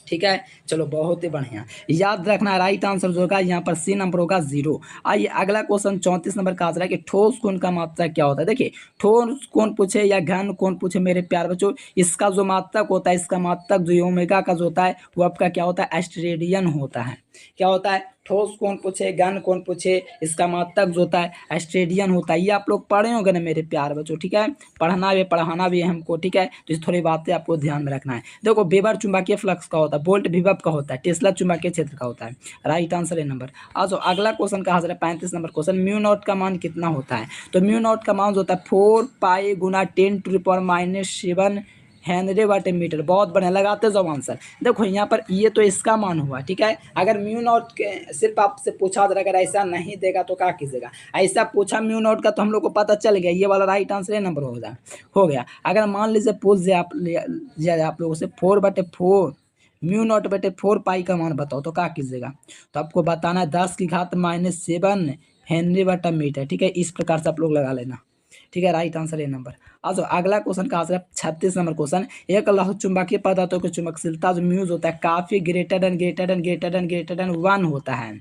ठीक है। चलो बहुत ही बढ़िया, याद रखना। राइट आंसर जो होगा यहाँ पर सी नंबर होगा 0। आइए अगला क्वेश्चन 34 नंबर का आंसर है कि ठोस कोण का मात्रक क्या होता है। देखिए ठोस कोण पूछे या घन कोण पूछे मेरे प्यार बच्चों, इसका जो मात्रक होता है, इसका मात्रक जो ओमेगा का जो होता है वो आपका क्या होता है, एस्टेरेडियन होता है। क्या होता है, ठोस कोण पूछे घन कोण पूछे, इसका मात्रक जो होता है एस्टेरेडियन होता है। ये आप लोग पढ़े होंगे ना मेरे प्यार बच्चों, ठीक है। पढ़ना भी पढ़ाना भी है हमको, ठीक है। तो इस थोड़ी बातें आपको ध्यान में रखना है। देखो वेबर चुंबकीय फ्लक्स का होता है, वोल्ट विभव का होता है, टेस्ला चुंबकीय क्षेत्र का होता है। राइट आंसर है नंबर। आज अगला क्वेश्चन कहा जा रहा है 35 नंबर क्वेश्चन, म्यू नॉट का मान कितना होता है। तो म्यू नॉट का मान जो होता है 4 पाई गुना 10⁻⁷ हेनरी/मीटर। बहुत बढ़िया, लगाते जाओ आंसर। देखो यहाँ पर ये तो इसका मान हुआ, ठीक है। अगर म्यू नॉट के सिर्फ आपसे पूछा था, अगर ऐसा नहीं देगा तो क्या कीजिएगा, ऐसा पूछा म्यू नॉट का तो हम लोग को पता चल गया, ये वाला राइट आंसर है नंबर हो गया। अगर मान लीजिए पूछ दिया आप लोगों से 4/4 म्यू नॉट बटे 4 पाई का मान बताओ, तो क्या कीजिएगा, तो आपको बताना है 10⁻⁷ हेनरी/मीटर, ठीक है। इस प्रकार से आप लोग लगा लेना, ठीक है। राइट आंसर है नंबर। आज अगला क्वेश्चन का आंसर है 36 नंबर क्वेश्चन, एक लौह चुंबकीय पदार्थों की चुंबकशीलता जो म्यूज होता है काफी ग्रेटर देन 1 होता है,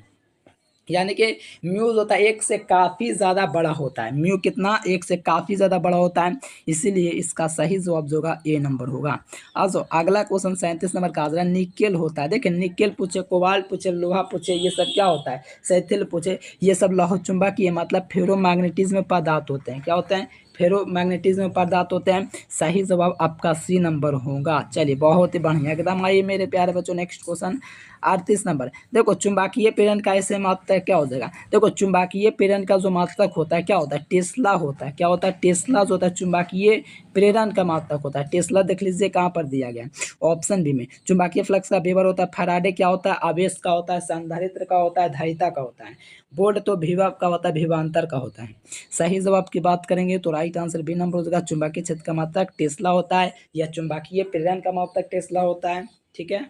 यानी कि म्यूज होता है 1 से काफ़ी ज़्यादा बड़ा होता है। म्यू कितना, 1 से काफ़ी ज़्यादा बड़ा होता है, इसीलिए इसका सही जवाब जो होगा ए नंबर होगा। आज अगला क्वेश्चन 37 नंबर का आंसर है निकेल होता है। देखिए निकेल पूछे, कोबाल्ट पूछे, लोहा पूछे, ये सब क्या होता है, सैथिल पूछे, ये सब लौह चुंबकीय मतलब फेरोमैग्नेटिज्म पदार्थ होते हैं। क्या होते हैं, फेरोमैग्नेटिज्म पदार्थ होते हैं। सही जवाब आपका सी नंबर होगा। चलिए बहुत ही बढ़िया एकदम। आइए मेरे प्यारे बच्चों नेक्स्ट क्वेश्चन 38 नंबर। देखो चुंबकीय प्रेरण का ऐसे मात्रक क्या हो जाएगा। देखो चुंबकीय प्रेरण का जो मात्रक होता है क्या होता है, टेस्ला होता है। क्या होता है, टेस्ला जो होता है चुंबकीय प्रेरण का मात्रक होता है। टेस्ला देख लीजिए कहाँ पर दिया गया है, ऑप्शन बी में। चुंबकीय फ्लक्स का वेबर होता है, फैराडे क्या होता है, आवेश का होता है, संधारित्र का होता है, धारिता का होता है, वोल्ट तो विभव का होता है, विभवांतर का होता है। सही जवाब की बात करेंगे तो राइट आंसर बी नंबर हो जाएगा। चुंबकीय क्षेत्र का मात्रक टेस्ला होता है, या चुंबकीय प्रेरण का मात्रक टेस्ला होता है, ठीक है।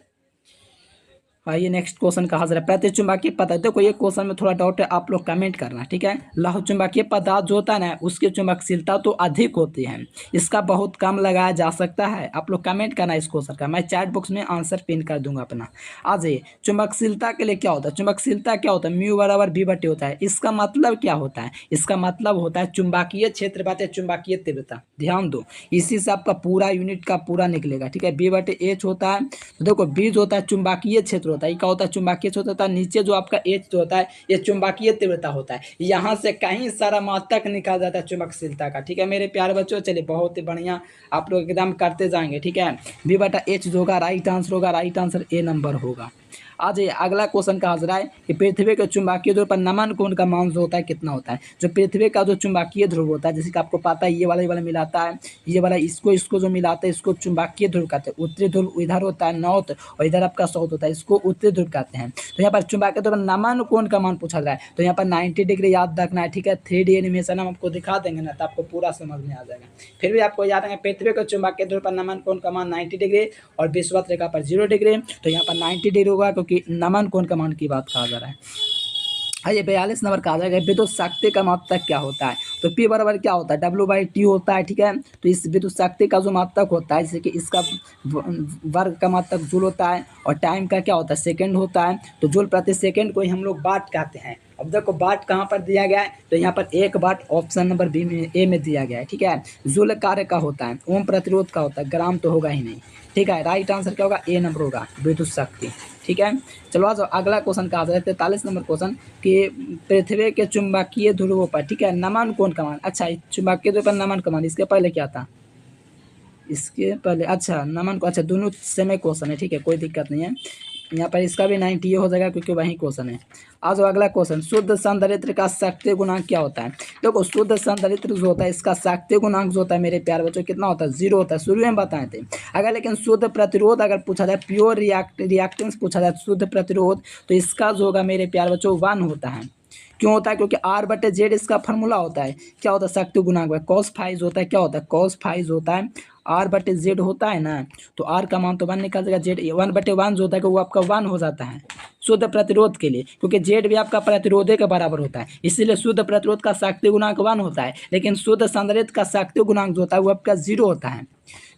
आइए नेक्स्ट क्वेश्चन कहा जा रहा है प्रति चुंबकीय पदार्थ। देखो ये क्वेश्चन में थोड़ा डाउट है, आप लोग कमेंट करना, ठीक है। लौह चुंबकीय पदार्थ जो होता है ना उसकी चुंबकशीलता तो अधिक होती है, इसका बहुत कम लगाया जा सकता है। आप लोग कमेंट करना इस क्वेश्चन का, मैं चैट बॉक्स में आंसर पिन कर दूंगा अपना। आ जाइए चुंबकशीलता के लिए क्या होता है, चुंबकशीलता क्या होता है, म्यू बराबर बी बटे होता है। इसका मतलब क्या होता है, इसका मतलब होता है चुंबकीय क्षेत्र बटे चुंबकीय तीव्रता। ध्यान दो, इसी से आपका पूरा यूनिट का पूरा निकलेगा, ठीक है। बी बटे एच होता है, तो देखो बी जो होता है चुंबकीय क्षेत्र होता है, क्या होता है चुंबकीय क्षेत्र होता है। नीचे जो आपका एच जो होता है ये चुंबकीय तीव्रता होता है। यहाँ से कहीं सारा मात्रक निकाल जाता है चुंबकशीलता का, ठीक है मेरे प्यारे बच्चों। चलिए बहुत ही बढ़िया, आप लोग एकदम करते जाएंगे, ठीक है। बी बटा एच जो होगा राइट आंसर होगा, राइट आंसर ए नंबर होगा। आज ये अगला क्वेश्चन का आंसर है कि पृथ्वी के चुंबकीय ध्रुव पर नमन कोण का मान जो होता है कितना होता है। जो पृथ्वी का जो चुंबकीय ध्रुव होता है, जैसे कि आपको पता है ये वाला मिलाता है, ये वाला इसको जो मिलाता है इसको चुंबकीय ध्रुव कहते हैं। उत्तरी ध्रुव इधर होता है नॉर्थ और इधर आपका साउथ होता है, इसको उत्तरी ध्रुव कहते हैं। तो यहाँ पर चुंबकीय ध्रुव पर नमन कोण का मान पूछा जा रहा है, तो यहाँ पर 90 डिग्री याद रखना है, ठीक है। 3D एनिमेशन हम आपको दिखा देंगे ना, तो आपको पूरा समझ में आ जाएगा। फिर भी आपको याद रखना पृथ्वी के चुंबकीय ध्रुव पर नमन कोण का मान 90 डिग्री और विषुवत रेखा पर 0 डिग्री। तो यहाँ पर 90 डिग्री होगा क्योंकि नमन कोण का मान की बात कहा जा रहा है। ये 42 नंबर का आ जाएगा, विद्युत शक्ति का मात्रक क्या होता है। तो P बराबर क्या होता है, W/T होता है, ठीक है। तो इस विद्युत शक्ति का जो मात्रक होता है, जैसे कि इसका वर्ग का मात्रक जूल होता है और टाइम का क्या होता है, सेकंड होता है। तो जूल प्रति सेकंड को ही हम लोग वाट कहते हैं। अब देखो वाट कहाँ पर दिया गया है, तो यहाँ पर 1 वाट ऑप्शन नंबर बी में ए में दिया गया है, ठीक है। जूल कार्य का होता है, ओम प्रतिरोध का होता है, ग्राम तो होगा ही नहीं, ठीक है। राइट आंसर क्या होगा, ए नंबर होगा, विद्युत शक्ति, ठीक है। चलो आज अगला क्वेश्चन का आंसर है 43 नंबर क्वेश्चन कि पृथ्वी के चुंबकीय ध्रुवों पर, ठीक है, नमन कोण का मान। अच्छा, चुंबकीय ध्रुव पर नमन का मान, इसके पहले क्या था, इसके पहले अच्छा नमन को, अच्छा दोनों सेम क्वेश्चन है, ठीक है, कोई दिक्कत नहीं है। यहाँ पर इसका भी 90 हो जाएगा क्योंकि वही क्वेश्चन है। आज अगला क्वेश्चन, शुद्ध संधारित्र का शक्ति गुणांक क्या होता है। देखो शुद्ध संधारित्र जो होता है इसका शक्ति गुणांक जो होता है मेरे प्यारे बच्चों कितना होता है, 0 होता है, शुरू में बताए थे। अगर लेकिन शुद्ध प्रतिरोध अगर पूछा जाए, प्योर रिएक्टेंस पूछा जाए शुद्ध प्रतिरोध, तो इसका जो होगा मेरे प्यारे बच्चों 1 होता है। क्यों होता है, क्योंकि R/Z इसका फार्मूला होता है, क्या होता है, शक्ति गुणांक में cos फाइज होता है, क्या होता है, cos फाइज होता है, R/Z होता है ना। तो R का मान तो 1 निकल जाएगा, Z 1/1 जो होता है कि वो आपका 1 हो जाता है शुद्ध प्रतिरोध के लिए, क्योंकि Z भी आपका प्रतिरोधे के बराबर होता है, इसीलिए शुद्ध प्रतिरोध का शक्ति गुणांक 1 होता है। लेकिन शुद्ध संधारित्र का शक्ति गुणांक जो होता है वो आपका 0 होता है,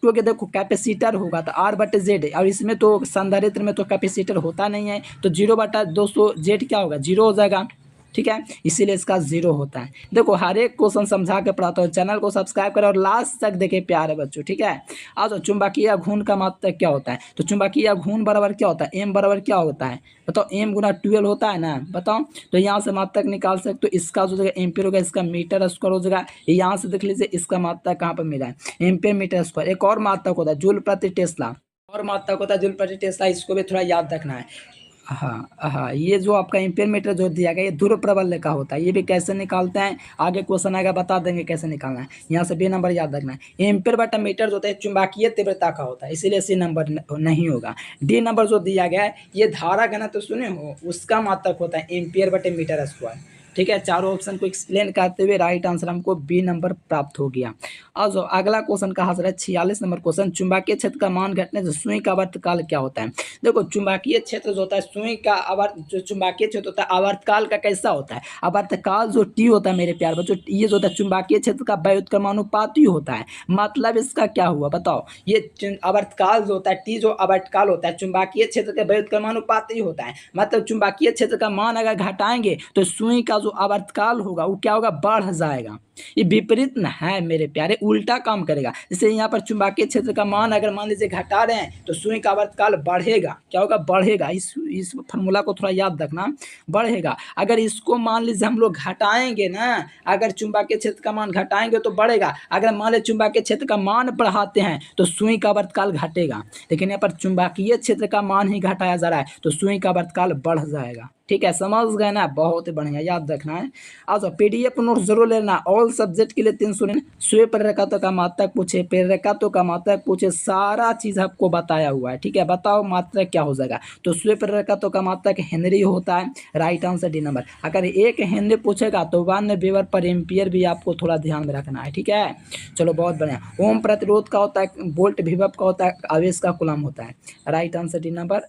क्योंकि देखो कैपेसिटर होगा तो R/Z, और इसमें तो संधारित्र में तो कैपेसिटर होता नहीं है, तो 0/200 Z क्या होगा, 0 हो जाएगा, ठीक है। इसीलिए इसका 0 होता है। देखो हर एक क्वेश्चन समझा के पढ़ाता हूँ, चैनल को सब्सक्राइब करें और लास्ट तक देखे प्यारे बच्चों, ठीक है। आज चुंबकीय घूर्णन का मात्रक क्या होता है, तो चुंबकीय घूर्णन बराबर क्या होता है, M बराबर क्या होता है बताओ, M गुना 12 होता है ना, बताओ। तो यहाँ से मात्रक निकाल सकते, तो इसका जो जगह एम्पियर होगा, इसका मीटर स्क्वायर हो जाएगा। यहाँ से देख लीजिए इसका मात्रक कहाँ पर मिला है, एम्पियर मीटर स्क्वायर। एक और मात्रक होता है जूल प्रति टेस्ला, और मात्रक होता है जूल प्रति टेस्ला, इसको भी थोड़ा याद रखना है। हाँ हाँ, ये जो आपका एम्पियर मीटर जो दिया गया ये ध्रुव प्रबल का होता है, ये भी कैसे निकालते हैं आगे क्वेश्चन आएगा बता देंगे कैसे निकालना है। यहाँ से बी नंबर याद रखना है। एम्पियर बटा मीटर जो होता है चुंबकीय तीव्रता का होता है, इसीलिए सी नंबर नहीं होगा। डी नंबर जो दिया गया है ये धारा घनत्व तो सुने हो, उसका मात्रक होता है एम्पियर बटे मीटर स्क्वायर, ठीक है। चारों ऑप्शन को एक्सप्लेन करते हुए राइट आंसर हमको बी नंबर प्राप्त हो गया। अब जो अगला क्वेश्चन का हाजिर है 46 नंबर क्वेश्चन, चुंबकीय क्षेत्र का मान घटने से सुई का आवर्तकाल क्या होता है। देखो चुंबकीय क्षेत्र जो होता है सुई का जो चुंबकीय क्षेत्र होता है आवर्तकाल का कैसा होता है, आवर्तकाल जो टी होता है मेरे प्यार बच्चों, ये जो होता है चुंबकीय क्षेत्र का व्युत्क्रमानुपाती होता है। मतलब इसका क्या हुआ बताओ, ये आवर्तकाल जो होता है टी जो आवर्तकाल होता है चुंबकीय क्षेत्र के व्युत्क्रमानुपाती होता है। मतलब चुंबकीय क्षेत्र का मान अगर घटाएंगे तो सुई का जो आवर्तकाल होगा वो क्या होगा, बढ़ जाएगा। ये विपरीत न है मेरे प्यारे, उल्टा काम करेगा। जैसे यहाँ पर चुंबकीय क्षेत्र का मान अगर मान लीजिए घटा रहे हैं तो सुई का आवर्तकाल बढ़ेगा, क्या होगा, बढ़ेगा। इस फॉर्मूला को थोड़ा याद रखना, बढ़ेगा। अगर इसको मान लीजिए हम लोग घटाएंगे ना, अगर चुंबकीय क्षेत्र का मान घटाएंगे तो बढ़ेगा, अगर मान लीजिए चुंबकीय क्षेत्र का मान बढ़ाते हैं तो सुई का आवर्तकाल घटेगा। लेकिन यहाँ पर चुंबकीय क्षेत्र का मान ही घटाया जा रहा है तो सुई का आवर्तकाल बढ़ जाएगा, ठीक है। समझ गए ना, बहुत ही बढ़िया, याद रखना है। आज PDF नोट जरूर लेना, ऑल सब्जेक्ट के लिए 300 लेना। स्व प्रेरकत्व का मात्रक पूछे, प्रेरकत्व का मात्रक पूछे, सारा चीज आपको बताया हुआ है, ठीक है। बताओ मात्रक क्या हो जाएगा, तो स्व प्रेरकत्व का मात्रक हेनरी होता है, राइट आंसर डी नंबर। अगर 1 हेनरी पूछेगा तो 1 वेबर पर एम्पियर भी आपको थोड़ा ध्यान में रखना है, ठीक है। चलो बहुत बढ़िया। ओम प्रतिरोध का होता है, वोल्ट विभव का होता है, आवेश का कूलम होता है, right answer D number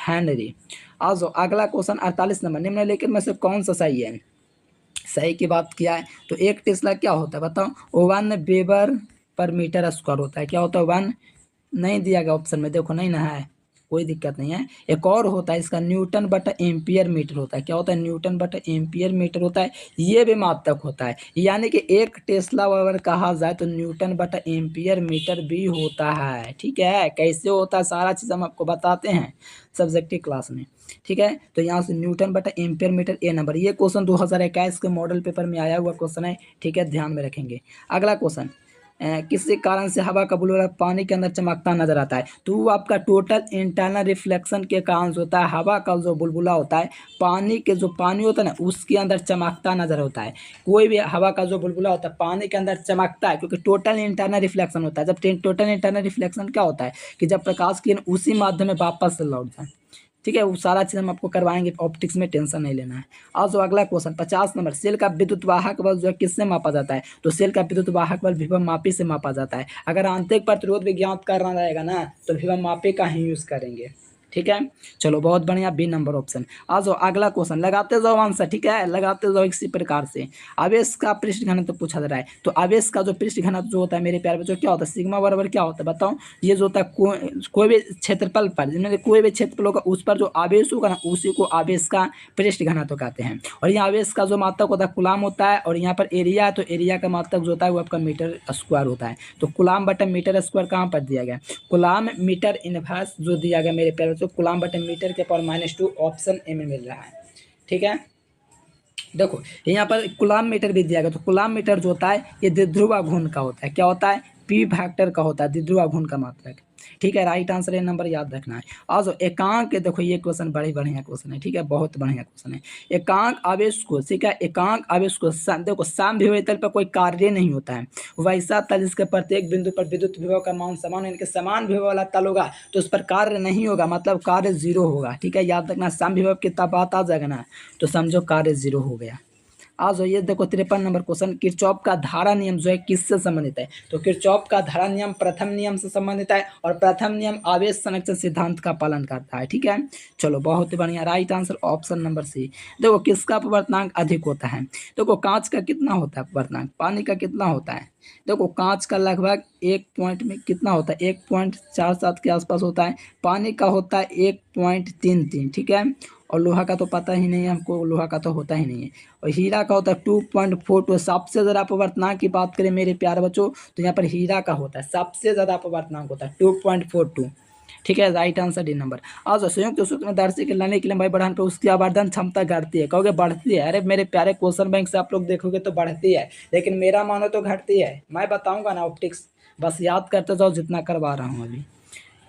Henry. आज अगला क्वेश्चन 48 नंबर, निम्नलिखित में से कौन सा सही है। सही की बात किया है तो 1 टेस्ला क्या होता है बताओ, 1 वेबर पर मीटर स्क्वायर होता है, क्या होता है, 1 नहीं दिया गया ऑप्शन में, देखो नहीं ना है, कोई दिक्कत नहीं है। एक और होता है इसका न्यूटन बटा एम्पियर मीटर होता है, क्या होता है, न्यूटन बटा एम्पियर मीटर होता है, ये भी मात्रक होता है। यानी कि 1 टेस्ला अगर कहा जाए तो न्यूटन बटा एम्पियर मीटर भी होता है, ठीक है। कैसे होता है सारा चीज़ हम आपको बताते हैं सब्जेक्टिव क्लास में, ठीक है। तो यहाँ से न्यूटन बटा एम्पियर मीटर ए नंबर, ये क्वेश्चन 2021 के मॉडल पेपर में आया हुआ क्वेश्चन है, ठीक है, ध्यान में रखेंगे। अगला क्वेश्चन किसी कारण से हवा का बुलबुला पानी के अंदर चमकता नजर आता है, तो वो आपका टोटल इंटरनल रिफ्लेक्शन के कारण से होता है। हवा का जो बुलबुला होता है पानी के जो पानी होता है ना उसके अंदर चमकता नजर होता है। कोई भी हवा का जो बुलबुला होता है पानी के अंदर चमकता है, क्योंकि टोटल इंटरनल रिफ्लेक्शन होता है। जब टोटल इंटरनल रिफ्लेक्शन क्या होता है कि जब प्रकाश किरण उसी माध्यम में वापस से लौट जाए, ठीक है, वो सारा चीज़ हम आपको करवाएंगे ऑप्टिक्स में, टेंशन नहीं लेना है। आज जो अगला क्वेश्चन 50 नंबर, सेल का विद्युत वाहक बल जो है किससे मापा जाता है, तो सेल का विद्युत वाहक बल विभव मापी से मापा जाता है। अगर आंतरिक प्रतिरोध भी ज्ञात करना रहेगा ना तो विभव मापी का ही यूज करेंगे, ठीक है। चलो बहुत बढ़िया, बी नंबर ऑप्शन। आ जाओ अगला क्वेश्चन, लगाते जाओ आंसर, ठीक है, लगाते जाओ इसी प्रकार से। आवेश का पृष्ठ घनत्व पूछा जा रहा है, तो आवेश का जो पृष्ठ घनत्व जो होता है मेरे प्यारे बच्चों क्या होता है, सिग्मा बराबर क्या होता है बताओ। ये जो होता है कोई भी क्षेत्रफल पर, जिनमें कोई भी क्षेत्रफल होगा उस पर जो आवेश होगा ना उसी को आवेश का पृष्ठ घनत्व कहते हैं। और यहाँ आवेश का जो मात्रक होता है कुलाम होता है, और यहाँ पर एरिया है तो एरिया का मात्रक जो होता है वो आपका मीटर स्क्वायर होता है। तो कुलाम बटा मीटर स्क्वायर कहाँ पर दिया गया, कुलाम मीटर इनवर्स जो दिया गया मेरे प्यारे बच्चों, कुलाम बटे मीटर के पावर -2 ऑप्शन ए में मिल रहा है, ठीक है। देखो यहाँ पर कुलाम मीटर भी दिया गया, तो कुलाम मीटर जो होता है ये द्विध्रुव घूर्ण का होता है, क्या होता है, पी फैक्टर का होता है, द्विध्रुव घूर्ण का मात्रक, ठीक है। राइट आंसर ये नंबर याद रखना है। आज एकांक, देखो ये क्वेश्चन बड़ी बढ़िया क्वेश्चन है, ठीक है, बहुत बढ़िया क्वेश्चन है। एकांक आवेश को, ठीक है, एकांक आवेश को देखो समविभव तल पर कोई कार्य नहीं होता है, वैसा तल जिसके प्रत्येक बिंदु पर विद्युत विभव का मान समान, यानी कि समान विभव वाला तल होगा तो उस पर कार्य नहीं होगा, मतलब कार्य जीरो होगा, ठीक है, याद रखना। समविभव की तब बात आ जाएगा ना तो समझो कार्य जीरो हो गया। आज ये देखो 53 नंबर क्वेश्चन, किरचॉफ का धारा नियम जो है किससे संबंधित है, तो किरचॉफ का धारा नियम प्रथम नियम से संबंधित है, और प्रथम नियम आवेश संरक्षण सिद्धांत का पालन करता है, ठीक है। चलो बहुत बढ़िया, right answer option number C. देखो किसका अपवर्तनांक अधिक होता है, देखो कांच का कितना होता है अपवर्तनांक, पानी का कितना होता है, देखो कांच का लगभग 1 पॉइंट में कितना होता है 1.47 के आसपास होता है, पानी का होता है 1.33, ठीक है, और लोहा का तो पता ही नहीं है हमको, लोहा का तो होता ही नहीं है, और हीरा का होता है 2.42। सबसे ज़्यादा अपवर्तनांक की बात करें मेरे प्यारे बच्चों तो यहाँ पर हीरा का होता है, सबसे ज़्यादा अपवर्तनांक होता है 2.42, ठीक है, राइट आंसर डी नंबर। आज संयुक्त सूक्ष्मदर्शी के लाने की लंबाई बढ़ाने पर उसकी आवर्धन क्षमता घटती है, कहोगे बढ़ती है, अरे मेरे प्यारे क्वेश्चन बैंक से आप लोग देखोगे तो बढ़ती है, लेकिन मेरा मानो तो घटती है। मैं बताऊंगा ना ऑप्टिक्स, बस याद करते जाओ जितना करवा रहा हूँ अभी,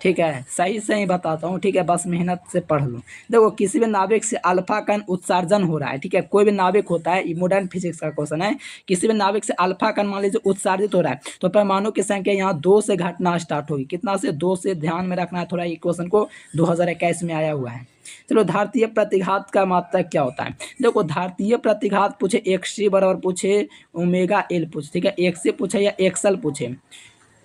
ठीक है, सही से ही बताता हूँ, ठीक है, बस मेहनत से पढ़ लो। देखो किसी भी नाभिक से अल्फा कण उत्सर्जन हो रहा है, ठीक है, कोई भी नाभिक होता है, ये मॉडर्न फिजिक्स का क्वेश्चन है, किसी भी नाभिक से अल्फा कण मान लीजिए उत्सर्जित हो रहा है तो परमाणु की संख्या यहाँ 2 से घटना स्टार्ट होगी, कितना से, 2 से, ध्यान में रखना है थोड़ा, ये क्वेश्चन को 2021 में आया हुआ है। चलो धारतीय प्रतिघात का मात्रक क्या होता है, देखो धारतीय प्रतिघात पूछे XC बराबर पूछे ओमेगा एल पूछे, ठीक है, XC पूछे या एक्सएल पूछे,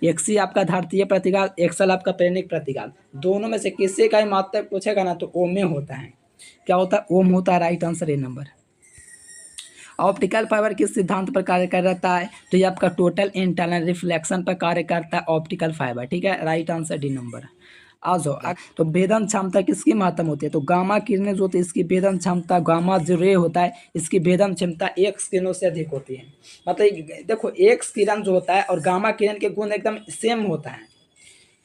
XC आपका धारतीय प्रतिघात, एक्सएल आपका प्रेरणिक प्रतिघात, दोनों में से किसी का ही मात्रक पूछेगा ना तो ओम में होता है, क्या होता है, ओम होता है, right answer a number. Optical fibre किस सिद्धांत पर कार्य करता है, तो ये आपका टोटल इंटरनल रिफ्लेक्शन पर कार्य करता है ऑप्टिकल फाइबर, ठीक है, राइट आंसर डी नंबर। आ जाओ तो भेदन क्षमता किसकी महत्तम होती है, तो गामा किरणें जो होती है इसकी भेदन क्षमता, गामा जो रे होता है इसकी भेदन क्षमता एक्स किरणों से अधिक होती है। मतलब देखो एक्स किरण जो होता है और गामा किरण के गुण एकदम सेम होता है,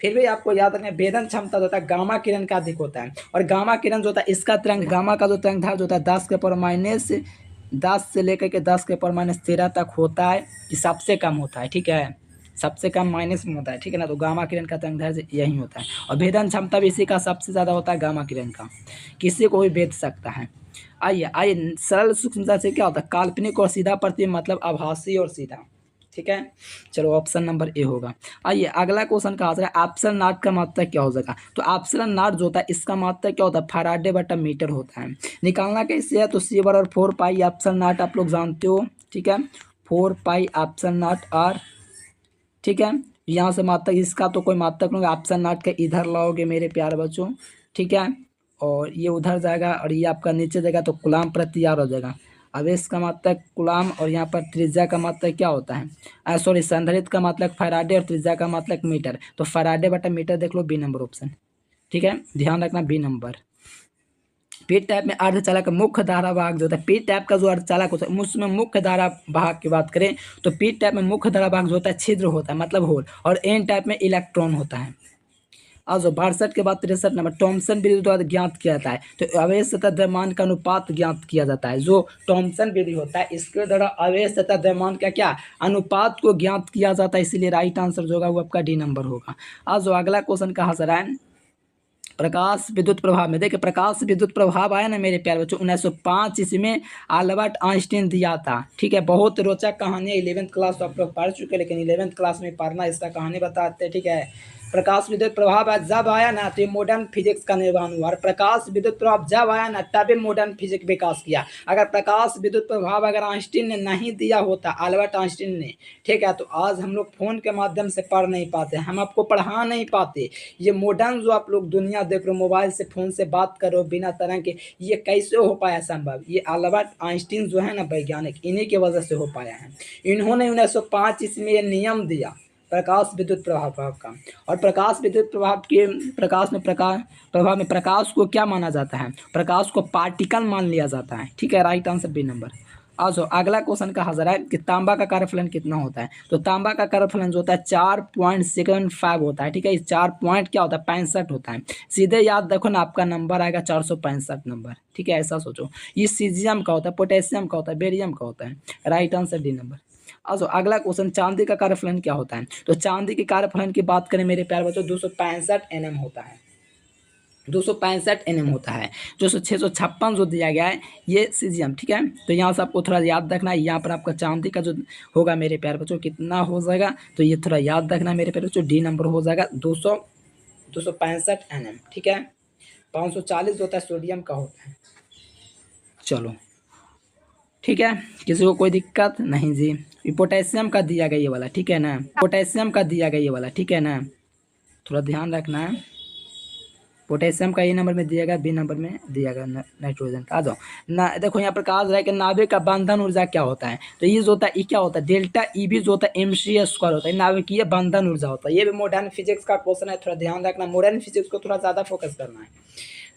फिर भी आपको याद रखना भेदन क्षमता जो होता है गामा किरण का अधिक होता है, और गामा किरण जो होता है इसका तरंग, गामा का जो तरंग धार जो होता है 10 के पावर -10 से लेकर के 10 के पावर -13 तक होता है, ये सबसे कम होता है, ठीक है, सबसे कम माइनस में होता है, ठीक है ना, तो गामा किरण का तरंग दैर्घ्य यही होता है, और भेदन क्षमता भी इसी का सबसे ज़्यादा होता है गामा किरण का, किसी को भी भेद सकता है। आइए सरल सूक्ष्मता से क्या होता है, काल्पनिक और सीधा प्रतिबिंब मतलब आभासी और सीधा, ठीक है। चलो ऑप्शन नंबर ए होगा। आइए अगला क्वेश्चन का आंसर है एप्सिलॉन नॉट का मात्रक क्या हो जाएगा, तो एप्सिलॉन नॉट जो होता है इसका मात्रक क्या होता है, फैराडे बटा मीटर होता है। निकालना कैसे है, तो C बराबर 4 पाई एप्सिलॉन नॉट आप लोग जानते हो, ठीक है, 4 पाई एप्सिलॉन नॉट आर, ठीक है, यहाँ से मात्रक इसका तो कोई मात्रक नहीं, ऑप्शन नॉट के इधर लाओगे मेरे प्यारे बच्चों, ठीक है, और ये उधर जाएगा और ये आपका नीचे जाएगा तो गुलाम प्रति यार हो जाएगा। अब इसका मात्रक गुलाम, और यहाँ पर त्रिज्या का मात्रक क्या होता है, सॉरी संधारित्र का मात्रक फैराडे और त्रिज्या का मात्रक मीटर, तो फैराडे बटा मीटर देख लो, बी नंबर ऑप्शन, ठीक है, ध्यान रखना बी नंबर। पी टाइप में अर्धचालक का मुख्य धारा भाग जो होता है, पी टाइप का जो अर्धचालक होता है उसमें मुख्य धारा भाग की बात करें तो पी टाइप में मुख्य धारा भाग जो होता है छिद्र होता है मतलब होल, और एन टाइप में इलेक्ट्रॉन होता है। आज 62 के बाद 63 नंबर थॉमसन विधि द्वारा ज्ञात किया जाता है। तो आवेश तथा द्रव्यमान का अनुपात ज्ञात किया जाता है। जो थॉमसन विधि होता है इसके द्वारा आवेश तथा द्रव्यमान का क्या अनुपात को ज्ञात किया जाता है, इसीलिए राइट आंसर जो होगा वो आपका डी नंबर होगा। आज जो अगला क्वेश्चन कहाँ से रहा है, प्रकाश विद्युत प्रभाव में। देखिए प्रकाश विद्युत प्रभाव आया ना मेरे प्यारे बच्चों 1905 इसमें अल्बर्ट आइंस्टीन दिया था। ठीक है, बहुत रोचक कहानी है। 11th क्लास तो आप लोग पढ़ चुके हैं, लेकिन 11th क्लास में पढ़ना इसका कहानी बताते हैं। ठीक है, प्रकाश विद्युत प्रभाव जब आया ना तो ये मॉडर्न फिजिक्स का निर्माण हुआ, और प्रकाश विद्युत प्रभाव जब आया ना तभी मॉडर्न फिजिक्स विकास किया। अगर प्रकाश विद्युत प्रभाव अगर आइंस्टीन ने नहीं दिया होता, अल्बर्ट आइंस्टीन ने, ठीक है, तो आज हम लोग फोन के माध्यम से पढ़ नहीं पाते, हम आपको पढ़ा नहीं पाते। ये मॉडर्न जो आप लोग दुनिया देख रहे हो, मोबाइल से फोन से बात करो बिना तरह के, ये कैसे हो पाया संभव? ये अल्बर्ट आइंस्टीन जो है ना वैज्ञानिक, इन्हीं की वजह से हो पाया है। इन्होंने 1905 इसमें ये नियम दिया प्रकाश विद्युत प्रभाव का। और प्रकाश विद्युत प्रभाव के प्रभाव में प्रकाश को क्या माना जाता है? प्रकाश को पार्टिकल मान लिया जाता है। ठीक है, राइट आंसर बी नंबर। आज अगला क्वेश्चन का हाजिर है कि तांबा का कार्यफलन कितना होता है? तो तांबा का कार्यफलन जो होता है 4.75 होता है। ठीक है, इस 4 पॉइंट क्या होता है 65 होता है। सीधे याद रखो ना, आपका नंबर आएगा 465 नंबर। ठीक है, ऐसा सोचो। ये सीजियम का होता है, पोटेशियम का होता है, बेरियम का होता है। Right answer D number. also अगला क्वेश्चन, चांदी का कार्यफलन क्या होता है? तो चांदी के कार्यफलन की बात करें मेरे प्यारे बच्चों 265 nm होता है। 265 nm होता है। जो 656 जो दिया गया है ये सीजियम। ठीक है, तो यहाँ से आपको थोड़ा याद रखना है। यहाँ पर आपका चांदी का जो होगा मेरे प्यारे बच्चों कितना हो जाएगा, तो ये थोड़ा याद रखना मेरे प्यारे बच्चों, डी नंबर हो जाएगा 265 nm। ठीक है, 540 जो होता है सोडियम का होता है। चलो ठीक है, किसी को कोई दिक्कत नहीं जी। ये पोटेशियम का दिया गया ये वाला, ठीक है ना, पोटेशियम का दिया गया ये वाला, ठीक है ना, थोड़ा ध्यान रखना है। पोटेशियम का ए नंबर में दिया गया, बी नंबर में दिया गया नाइट्रोजन का। आ जाओ ना, देखो यहाँ पर कहा जा रहा है कि नाभिक का बंधन ऊर्जा क्या होता है? तो ये जो होता है ये क्या होता है, डेल्टा ई बी जो होता है mc² होता है, नाभिकीय बंधन ऊर्जा होता है। ये भी मॉडर्न फिजिक्स का क्वेश्चन है, थोड़ा ध्यान रखना, मॉडर्न फिजिक्स को थोड़ा ज़्यादा फोकस करना है।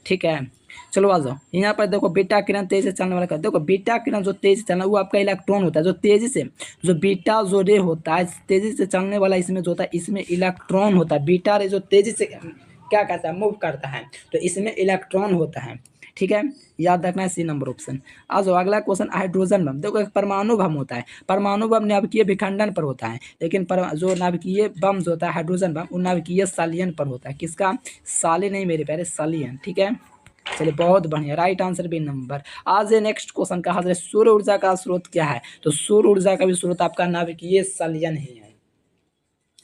ठीक है, चलो आ जाओ। यहाँ पर देखो बीटा किरण तेजी से चलने वाला का, देखो बीटा किरण जो तेजी से चलना वो आपका इलेक्ट्रॉन होता है। जो तेजी से जो बीटा जो रे होता है तेजी से चलने वाला, इसमें जो होता है इसमें इलेक्ट्रॉन होता है। बीटा रे जो तेजी से क्या करता है, मूव करता है, तो इसमें इलेक्ट्रॉन होता है। ठीक है, याद रखना है सी नंबर ऑप्शन। आ जाओ अगला क्वेश्चन, हाइड्रोजन बम। देखो एक परमाणु बम होता है, परमाणु बम नाभिकीय विखंडन पर होता है, लेकिन जो नाभिकीय बम जो होता है हाइड्रोजन बम वो नाभिकीय सालियन पर होता है। किसका? साले नहीं मेरे प्यारे, सालियन। ठीक है, चलिए बहुत बढ़िया, राइट आंसर बी नंबर। आज नेक्स्ट क्वेश्चन का हाजिर है, सौर ऊर्जा का स्रोत क्या है? तो सौर ऊर्जा का भी स्रोत आपका नाभिकीय संलयन ही है,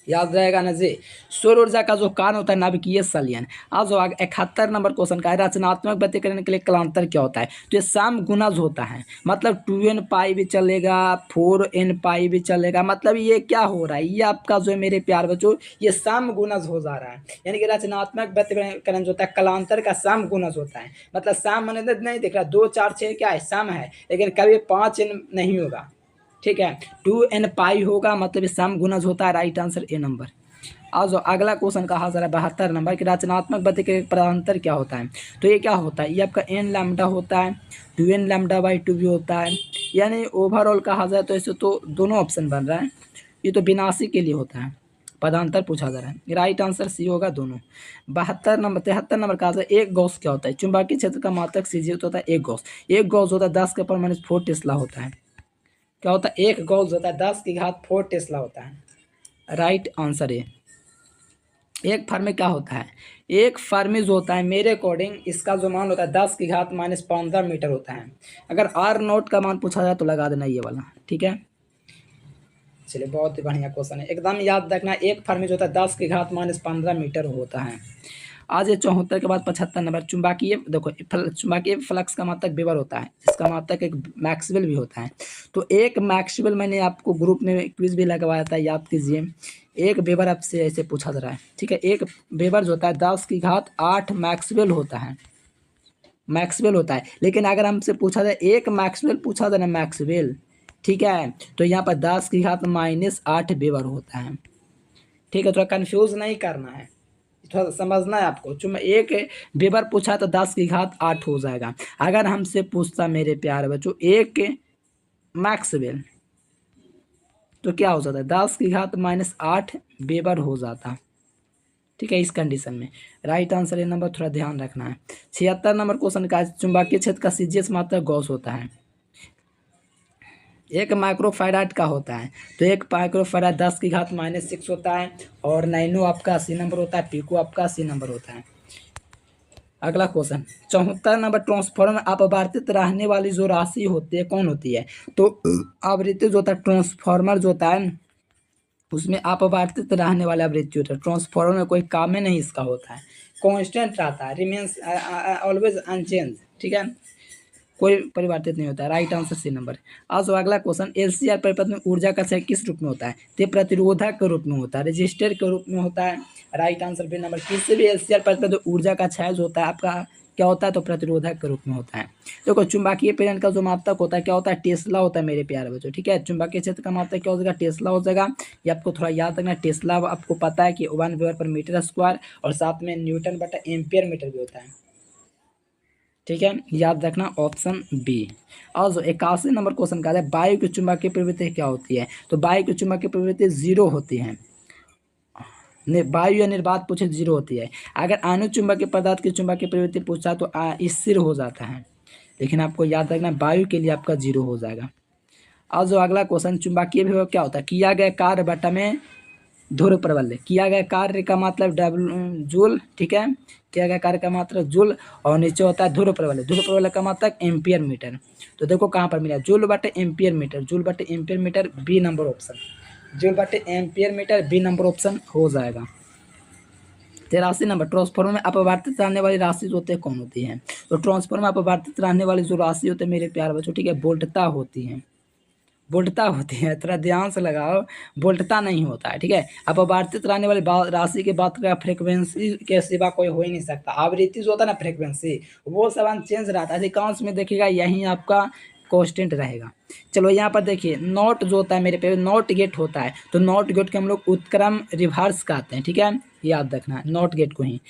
याद रहेगा ना जी। सौर ऊर्जा का जो कारण होता है नाभिकीय संलयन। आज 71 नंबर क्वेश्चन का है, रचनात्मक व्यतिकरण के लिए कालांतर क्या होता है? तो ये सम गुणज होता है, मतलब 2n पाई भी चलेगा, 4n पाई भी चलेगा। मतलब ये क्या हो रहा है, ये आपका जो है मेरे प्यार बच्चों ये सम गुणज हो जा रहा है। यानी कि रचनात्मक व्यतिकरण जो होता है कालांतर का सम गुणज होता है। मतलब सम मैंने नहीं दिख रहा, 2 4 6 क्या है, सम है, लेकिन कभी 5n नहीं होगा। ठीक है, 2n पाई होगा, मतलब ये सम गुणज होता है। Right answer a number. आज अगला क्वेश्चन कहा जा रहा है 72 नंबर की, रचनात्मक व्यतिकरण का अंतर क्या होता है? तो ये क्या होता है, ये आपका n लैम्डा होता है, 2n λ/2 भी होता है। यानी ओवरऑल कहा जाए तो ऐसे तो दोनों ऑप्शन बन रहा है, ये तो विनाशी के लिए होता है, पदांतर पूछा जा रहा है। राइट आंसर सी होगा दोनों। 73 नंबर कहा जाए, एक गॉस क्या होता है? चुंबकीय क्षेत्र का मात्रक सीजी होता है एक गॉस। एक गॉस होता है 10⁻⁴ टेस्ला होता है। क्या होता है, एक गॉस होता है 10⁴ टेस्ला होता है। राइट आंसर है। एक फर्मी क्या होता है? एक फर्मी जो होता है मेरे अकॉर्डिंग इसका जो मान होता है 10⁻⁻15 मीटर होता है। अगर R0 का मान पूछा जाए तो लगा देना ये वाला। ठीक है, चलिए बहुत ही बढ़िया क्वेश्चन है, एकदम याद रखना। एक फर्मी जो होता है 10⁻⁻15 मीटर होता है। आज ये 74 के बाद 75 नंबर, चुंबकीय देखो चुंबकीय फ्लक्स का मात्रक वेबर होता है, जिसका मात्रक एक मैक्सवेल भी होता है। तो एक मैक्सवेल मैंने आपको ग्रुप में क्विज भी लगवाया था, याद कीजिए। एक वेबर आपसे ऐसे पूछा जा रहा है। ठीक है, एक वेबर जो होता है 10⁸ मैक्सवेल होता है, मैक्सवेल होता है। लेकिन अगर हमसे पूछा जाए एक मैक्सवेल पूछा जाए ना, मैक्सवेल, ठीक है, तो यहाँ पर 10⁻⁻8 वेबर होता है। ठीक है, थोड़ा कंफ्यूज नहीं करना है, थोड़ा समझना है आपको। चुम्मा एक वेबर पूछा तो 10⁸ हो जाएगा। अगर हमसे पूछता मेरे प्यारे बच्चों एक मैक्सवेल, तो क्या हो जाता है 10⁸ -8 वेबर हो जाता। ठीक है, इस कंडीशन में राइट आंसर ये नंबर थोड़ा ध्यान रखना है। 76 नंबर क्वेश्चन का, चुंबकीय क्षेत्र का सीजीएस मात्रक गॉस होता है। एक माइक्रोफैराड का होता है, तो एक माइक्रोफैराड 10⁻⁻6 होता है, और नैनो आपका 80 नंबर होता है, पिको आपका 80 नंबर होता है। अगला क्वेश्चन 74 नंबर, ट्रांसफॉर्मर अपवर्तित रहने वाली जो राशि होती है कौन होती है? तो आवृत्ति जो होता है ट्रांसफॉर्मर जो होता है उसमें अपवर्तित रहने वाला आवृत्ति होता है। ट्रांसफॉर्मर में कोई काम में नहीं इसका होता है, कांस्टेंट रहता है, रिमेन्स ऑलवेज अनचेंज, ठीक है, कोई परिवर्तित नहीं होता है। Right answer C number. आज अगला क्वेश्चन, एलसीआर परिपथ में ऊर्जा का क्षय किस रूप में होता है? तो प्रतिरोधक के रूप में होता है, रजिस्टर के रूप में होता है। Right answer B number. किसी भी एलसीआर परिपथ में ऊर्जा का क्षय जो होता है आपका क्या होता है? तो प्रतिरोधक के रूप में होता है। देखो चुंबकीय प्रेरण का जो मात्रक होता है क्या होता है? टेस्ला होता है मेरे प्यारे बच्चों, ठीक है। चुंबकीय क्षेत्र का मात्रक क्या हो जाएगा? टेस्ला हो जाएगा। ये आपको थोड़ा याद रखना, टेस्ला आपको पता है कि 1 वेबर पर मीटर स्क्वायर, और साथ में न्यूटन बटा एम्पियर मीटर भी होता है, ठीक है, याद रखना ऑप्शन बी। और जो 81 नंबर क्वेश्चन का है, वायु की चुंबकीय प्रवृत्ति क्या होती है? तो वायु की चुंबकीय प्रवृत्ति 0 होती है। वायु या निर्वात पूछे 0 होती है। अगर अनुचुंबकीय पदार्थ की चुंबकीय प्रवृत्ति पूछा तो स्थिर हो जाता है, लेकिन आपको याद रखना वायु के लिए आपका 0 हो जाएगा। और जो अगला क्वेश्चन, चुंबकीय विभव क्या होता है? किया गया कार्य बटा में ध्रुव प्रबल। किया गया कार्य का मतलब जूल, ठीक है, किया गया कार्य का मात्रक जूल, और नीचे होता है ध्रुव प्रबल। ध्रुव प्रबल का मात्रक एम्पियर मीटर। तो देखो कहाँ पर मिला, जूल बटे एम्पियर मीटर, जूल बटे ampere metre, b number option, joule बटे ampere metre, b number option हो जाएगा। 83 नंबर, ट्रांसफॉर्मर में अपवर्तित रहने वाली राशि जो होती है कौन होती है? तो ट्रांसफॉर्मर में अपवर्तित रहने वाली जो राशि होती है मेरे प्यारे बच्चों, ठीक है, वोल्टता होती है, वोल्टता होती है, थोड़ा ध्यान से लगाओ, वोल्टता नहीं होता है, ठीक है। अपवर्तित रहने वाली राशि की बात करें, फ्रीक्वेंसी के सिवा कोई हो ही नहीं सकता। आवृत्ति जो होता है ना, फ्रीक्वेंसी, वो सब अनचेंज रहता है, अधिकांश में देखिएगा यही आपका कांस्टेंट रहेगा। चलो यहाँ पर देखिए, नॉट जो होता है मेरे पे, नॉट गेट होता है, तो नॉट गेट को हम लोग उत्क्रम रिवर्स कहते हैं, ठीक है, याद रखना है नॉट गेट को ही।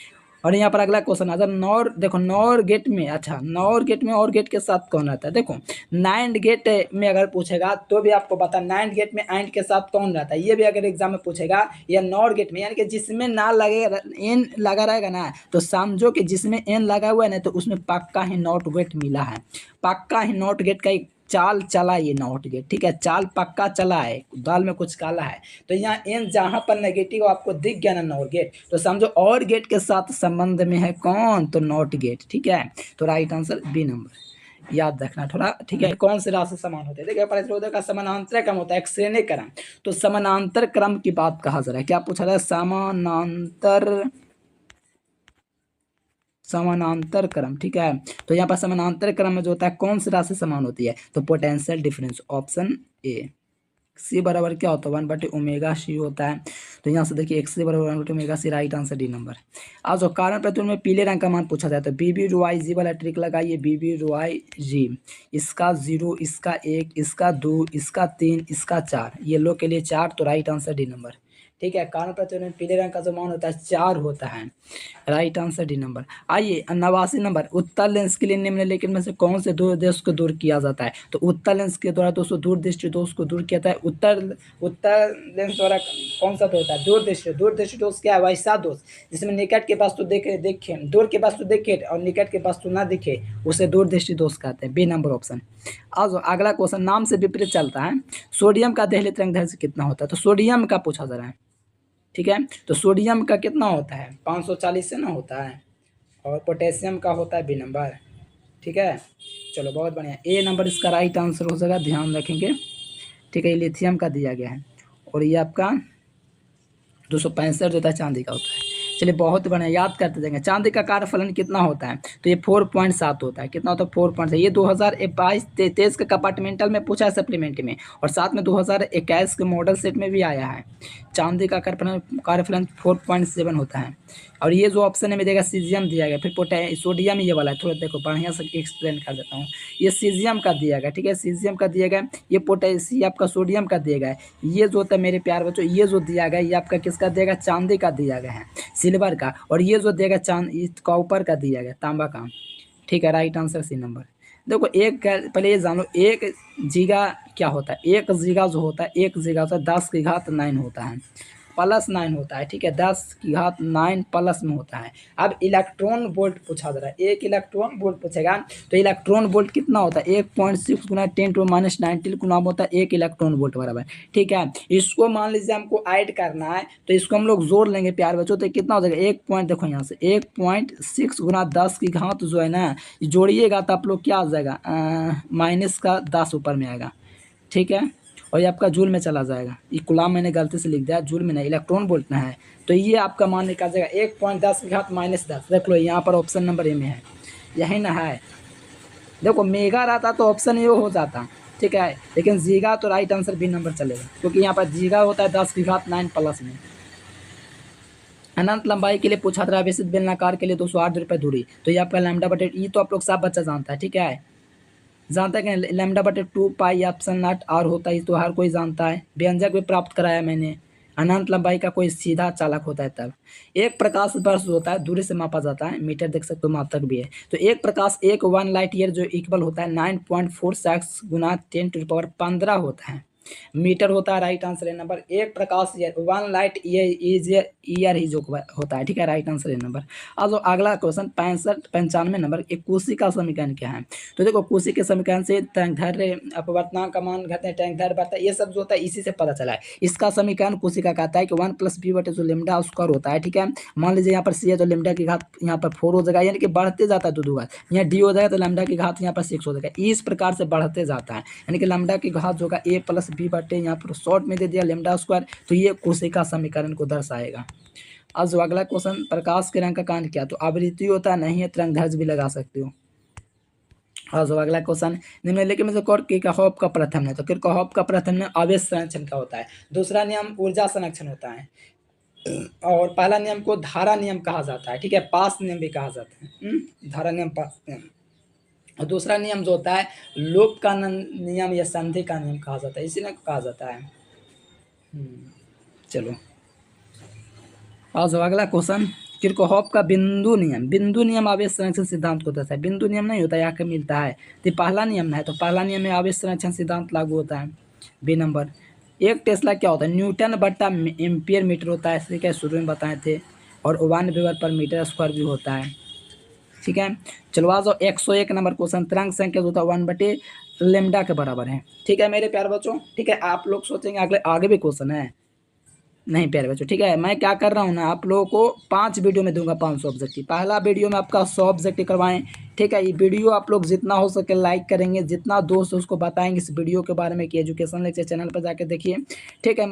और यहाँ पर अगला क्वेश्चन अगर नॉर, देखो नॉर गेट में, अच्छा नॉर गेट में और गेट के साथ कौन रहता है? देखो नाइंड गेट में अगर पूछेगा तो भी आपको पता, नाइंड गेट में एंड के साथ कौन रहता है, ये भी अगर एग्जाम में पूछेगा। या नॉर गेट में, यानी कि जिसमें ना लगे एन लगा रहेगा ना, तो समझो कि जिसमें एन लगा हुआ है ना, तो उसमें पक्का ही नॉट गेट मिला है, पक्का ही नॉट गेट का एक चाल चला ये नॉट गेट, ठीक है, चाल पक्का चला है, दाल में कुछ काला है। तो यहाँ एन जहाँ पर नेगेटिव आपको दिख गया ना नॉट गेट, तो समझो और गेट के साथ संबंध में है कौन? तो नॉट गेट, ठीक है। तो राइट आंसर बी नंबर, याद रखना थोड़ा, ठीक है। कौन से राशि समान होते हैं? देखिए प्रतिरोधक का समानांतर क्रम होता है, एक श्रेणी क्रम। तो समानांतर क्रम की बात कहा जा रहा है, क्या पूछा रहा है? समानांतर क्रम, ठीक है। तो यहाँ पर समानांतर क्रम में जो होता है कौन सी राशि समान होती है? तो पोटेंशियल डिफरेंस, ऑप्शन ए। सी बराबर क्या होता है? 1/ओमेगा सी होता है। तो यहाँ से देखिए x बराबर 1/ओमेगा सी, राइट आंसर डी नंबर। आज जो कारण प्रतिरोध में पीले रंग का मान पूछा जाता है, बीबी रो आई जी वाला ट्रिक लगाइए, बीबी रो आई जी, इसका 0, इसका 1, इसका 2, इसका 3, इसका 4, येलो के लिए 4, तो राइट आंसर डी नंबर, ठीक है। कारण प्रतिरोध में पीले रंग का जो मान होता है 4 होता है, राइट आंसर डी नंबर। आइए 89 नंबर, उत्तल लेंस के लिए निम्नलिखित में से कौन से दूर देश को दूर किया जाता है? तो उत्तल लेंस के द्वारा दोस्तों दूर दृष्टि दोष को दूर किया जाता है। उत्तल लेंस द्वारा कौन सा होता है? दूर दृष्टि दोष क्या है? वैसा दोष जिसमें निकट के वस्तु देखे, दूर के वस्तु देखे और निकट के वस्तु ना दिखे, उसे दूर दृष्टि दोष कहते हैं, बी नंबर ऑप्शन। आज अगला क्वेश्चन नाम से विपरीत चलता है, सोडियम का दहलीय तरंग दैर्ध्य कितना होता है? तो सोडियम का पूछा जा रहा है, ठीक है। तो सोडियम का कितना होता है? 540 से ना होता है, और पोटेशियम का होता है बी नंबर, ठीक है। चलो बहुत बढ़िया, ए नंबर इसका राइट आंसर हो जाएगा, ध्यान रखेंगे, ठीक है। ये लिथियम का दिया गया है, और ये आपका 265 जो था चांदी का होता है। चलिए बहुत बढ़िया, याद करते जाएंगे। चांदी का कार्यफलन कितना होता है? तो ये 4.7 होता है। कितना होता है? 4.7। ये 2022-23 के कंपार्टमेंटल में पूछा है सप्लीमेंट में, और साथ में 2021 के मॉडल सेट में भी आया है। चांदी का कार्यफलन 4.7 होता है। और ये जो ऑप्शन है में देगा सीजियम दिया गया, फिर सोडियम ये वाला है, थोड़ा देखो बढ़िया से एक्सप्लेन कर देता हूँ। ये सीजियम का दिया गया, ठीक है, सीजियम का दिया गया। ये पोटेशियम आपका सोडियम का दिया गया है। ये जो होता है मेरे प्यार बच्चों, ये जो दिया गया ये आपका किसका दिया गया? चांदी का दिया गया है, सिल्वर का। और ये जो दिया गया कॉपर का दिया गया, तांबा का, ठीक है। Right answer C number. देखो एक पहले ये जानो, 1 जीगा क्या होता है? 1 जीगा जो होता है, 1 जीगा होता है 10 की घात 9 होता है। +9 होता है, ठीक है, 10⁻9 प्लस में होता है। अब इलेक्ट्रॉन वोल्ट पूछा जा रहा है, एक इलेक्ट्रॉन वोल्ट पूछेगा तो इलेक्ट्रॉन वोल्ट कितना होता है, 1.6 गुना 10⁻⁻19 गुना होता है 1 इलेक्ट्रॉन वोल्ट बराबर, ठीक है। इसको मान लीजिए हमको ऐड करना है तो इसको हम लोग जोड़ लेंगे प्यार बच्चों, तो कितना हो जाएगा 1 पॉइंट, देखो यहाँ से 1.6 गुना 10 की घात जो है ना, जोड़िएगा तो आप लोग क्या आ जाएगा, -10 ऊपर में आएगा, ठीक है। और ये आपका जूल में चला जाएगा, ये कुलाम मैंने गलती से लिख दिया, जूल में नहीं, इलेक्ट्रॉन वोल्ट ना है, तो ये आपका मान निकल जाएगा 1.10 की घात -10। देख लो यहाँ पर ऑप्शन नंबर ए में है, यही ना है। देखो मेगा रहता तो ऑप्शन ए हो जाता, ठीक है, लेकिन जीगा तो राइट आंसर बी नंबर चलेगा, क्योंकि यहाँ पर जीगा होता है 10 की घात 9 प्लस में। अनंत लंबाई के लिए पूछा था विशिष्ट बेलनाकार के लिए 208 रुपये दूरी, तो ये आपका लैम्डा बटे ई तो आप लोग सब बच्चा जानता है, ठीक है, जानता है कि लैम्डा बटे 2 पाई एप्सिलॉन नॉट आर होता है, तो हर कोई जानता है। व्यंजक भी प्राप्त कराया मैंने। अनंत लंबाई का कोई सीधा चालक होता है तब। एक प्रकाश वर्ष होता है, दूरी से मापा जाता है, मीटर देख सकते हो मात्रक भी है। तो एक प्रकाश 1 लाइट ईयर जो इक्वल होता है 9.46 गुना 10⁻15 होता है, मीटर होता है, राइट आंसर है नंबर। एक प्रकाश ईयर 1 लाइट ईयर ही जो होता है, ठीक है, राइट आंसर है नंबर। अब अगला क्वेश्चन 95 नंबर, एक कुशी का समीकरण क्या है। तो देखो कुशी के समीकरण से तरंगदैर्घ्य अपवर्तनांक का मान कहते हैं, तरंगदैर्घ्य बढ़ता है, ये सब जो होता है इसी से पता चला है। इसका समीकरण कुशी का कहता है कि 1 + b बटे जो लैम्डा स्क्वायर होता है, ठीक है। मान लीजिए यहाँ पर सी है तो लैम्डा की घात यहाँ पर 4 हो जाएगा, यानी कि बढ़ते जाता है दो बार, यहाँ डी हो जाएगा तो लैम्डा की घात यहाँ पर 6 हो जाएगा, इस प्रकार से बढ़ते जाता है, यानी कि लैम्डा की घात जो होगा a + b बटे यहाँ पर शॉर्ट में दे दिया लैम्डा स्क्वायर, तो ये कुशी का समीकरण को दर्शाएगा। अब जो अगला क्वेश्चन, प्रकाश के रंग का कारण क्या, तो आवृत्ति होता नहीं है, तरंगदैर्घ्य भी लगा सकते हो। और जो अगला क्वेश्चन, निम्नलिखित में से किरचॉफ का प्रथम है, तो किरचॉफ का प्रथम नियम आवेश संरक्षण का होता है, दूसरा नियम ऊर्जा संरक्षण होता है, और पहला नियम को धारा नियम कहा जाता है, ठीक है, पास नियम भी कहा जाता है, धारा नियम, पास नियम। और दूसरा नियम जो होता है लोप का नियम या संधि का नियम कहा जाता है, इसी ने कहा जाता है। चलो आज अगला क्वेश्चन, किरचॉफ का बिंदु नियम, बिंदु नियम आवेश संरक्षण सिद्धांत को दर्शाता है, बिंदु नियम नहीं होता, यहाँ के मिलता है, तो पहला नियम है, तो पहला नियम में आवेश संरक्षण सिद्धांत लागू होता है, बी नंबर। एक टेस्ला क्या होता है, न्यूटन बट्टा एम्पियर मीटर होता है, इसलिए क्या शुरू में बताए थे, और 1 वेबर पर मीटर स्क्वायर भी होता है, ठीक है। चलो आ जाओ 101 नंबर क्वेश्चन, तरंग संख्या जो होता है 1/λ के बराबर है, ठीक है मेरे प्यारे बच्चों, ठीक है। आप लोग सोचेंगे अगले आगे भी क्वेश्चन है, नहीं प्यारे बच्चों, ठीक है। मैं क्या कर रहा हूँ ना, आप लोगों को 5 वीडियो में दूंगा 500 ऑब्जेक्टिव, पहला वीडियो में आपका 100 ऑब्जेक्टिव करवाएं, ठीक है। ये वीडियो आप लोग जितना हो सके लाइक करेंगे, जितना दोस्त उसको बताएंगे इस वीडियो के बारे में कि एजुकेशन लेक्चर चैनल पर जाके देखिए, ठीक है।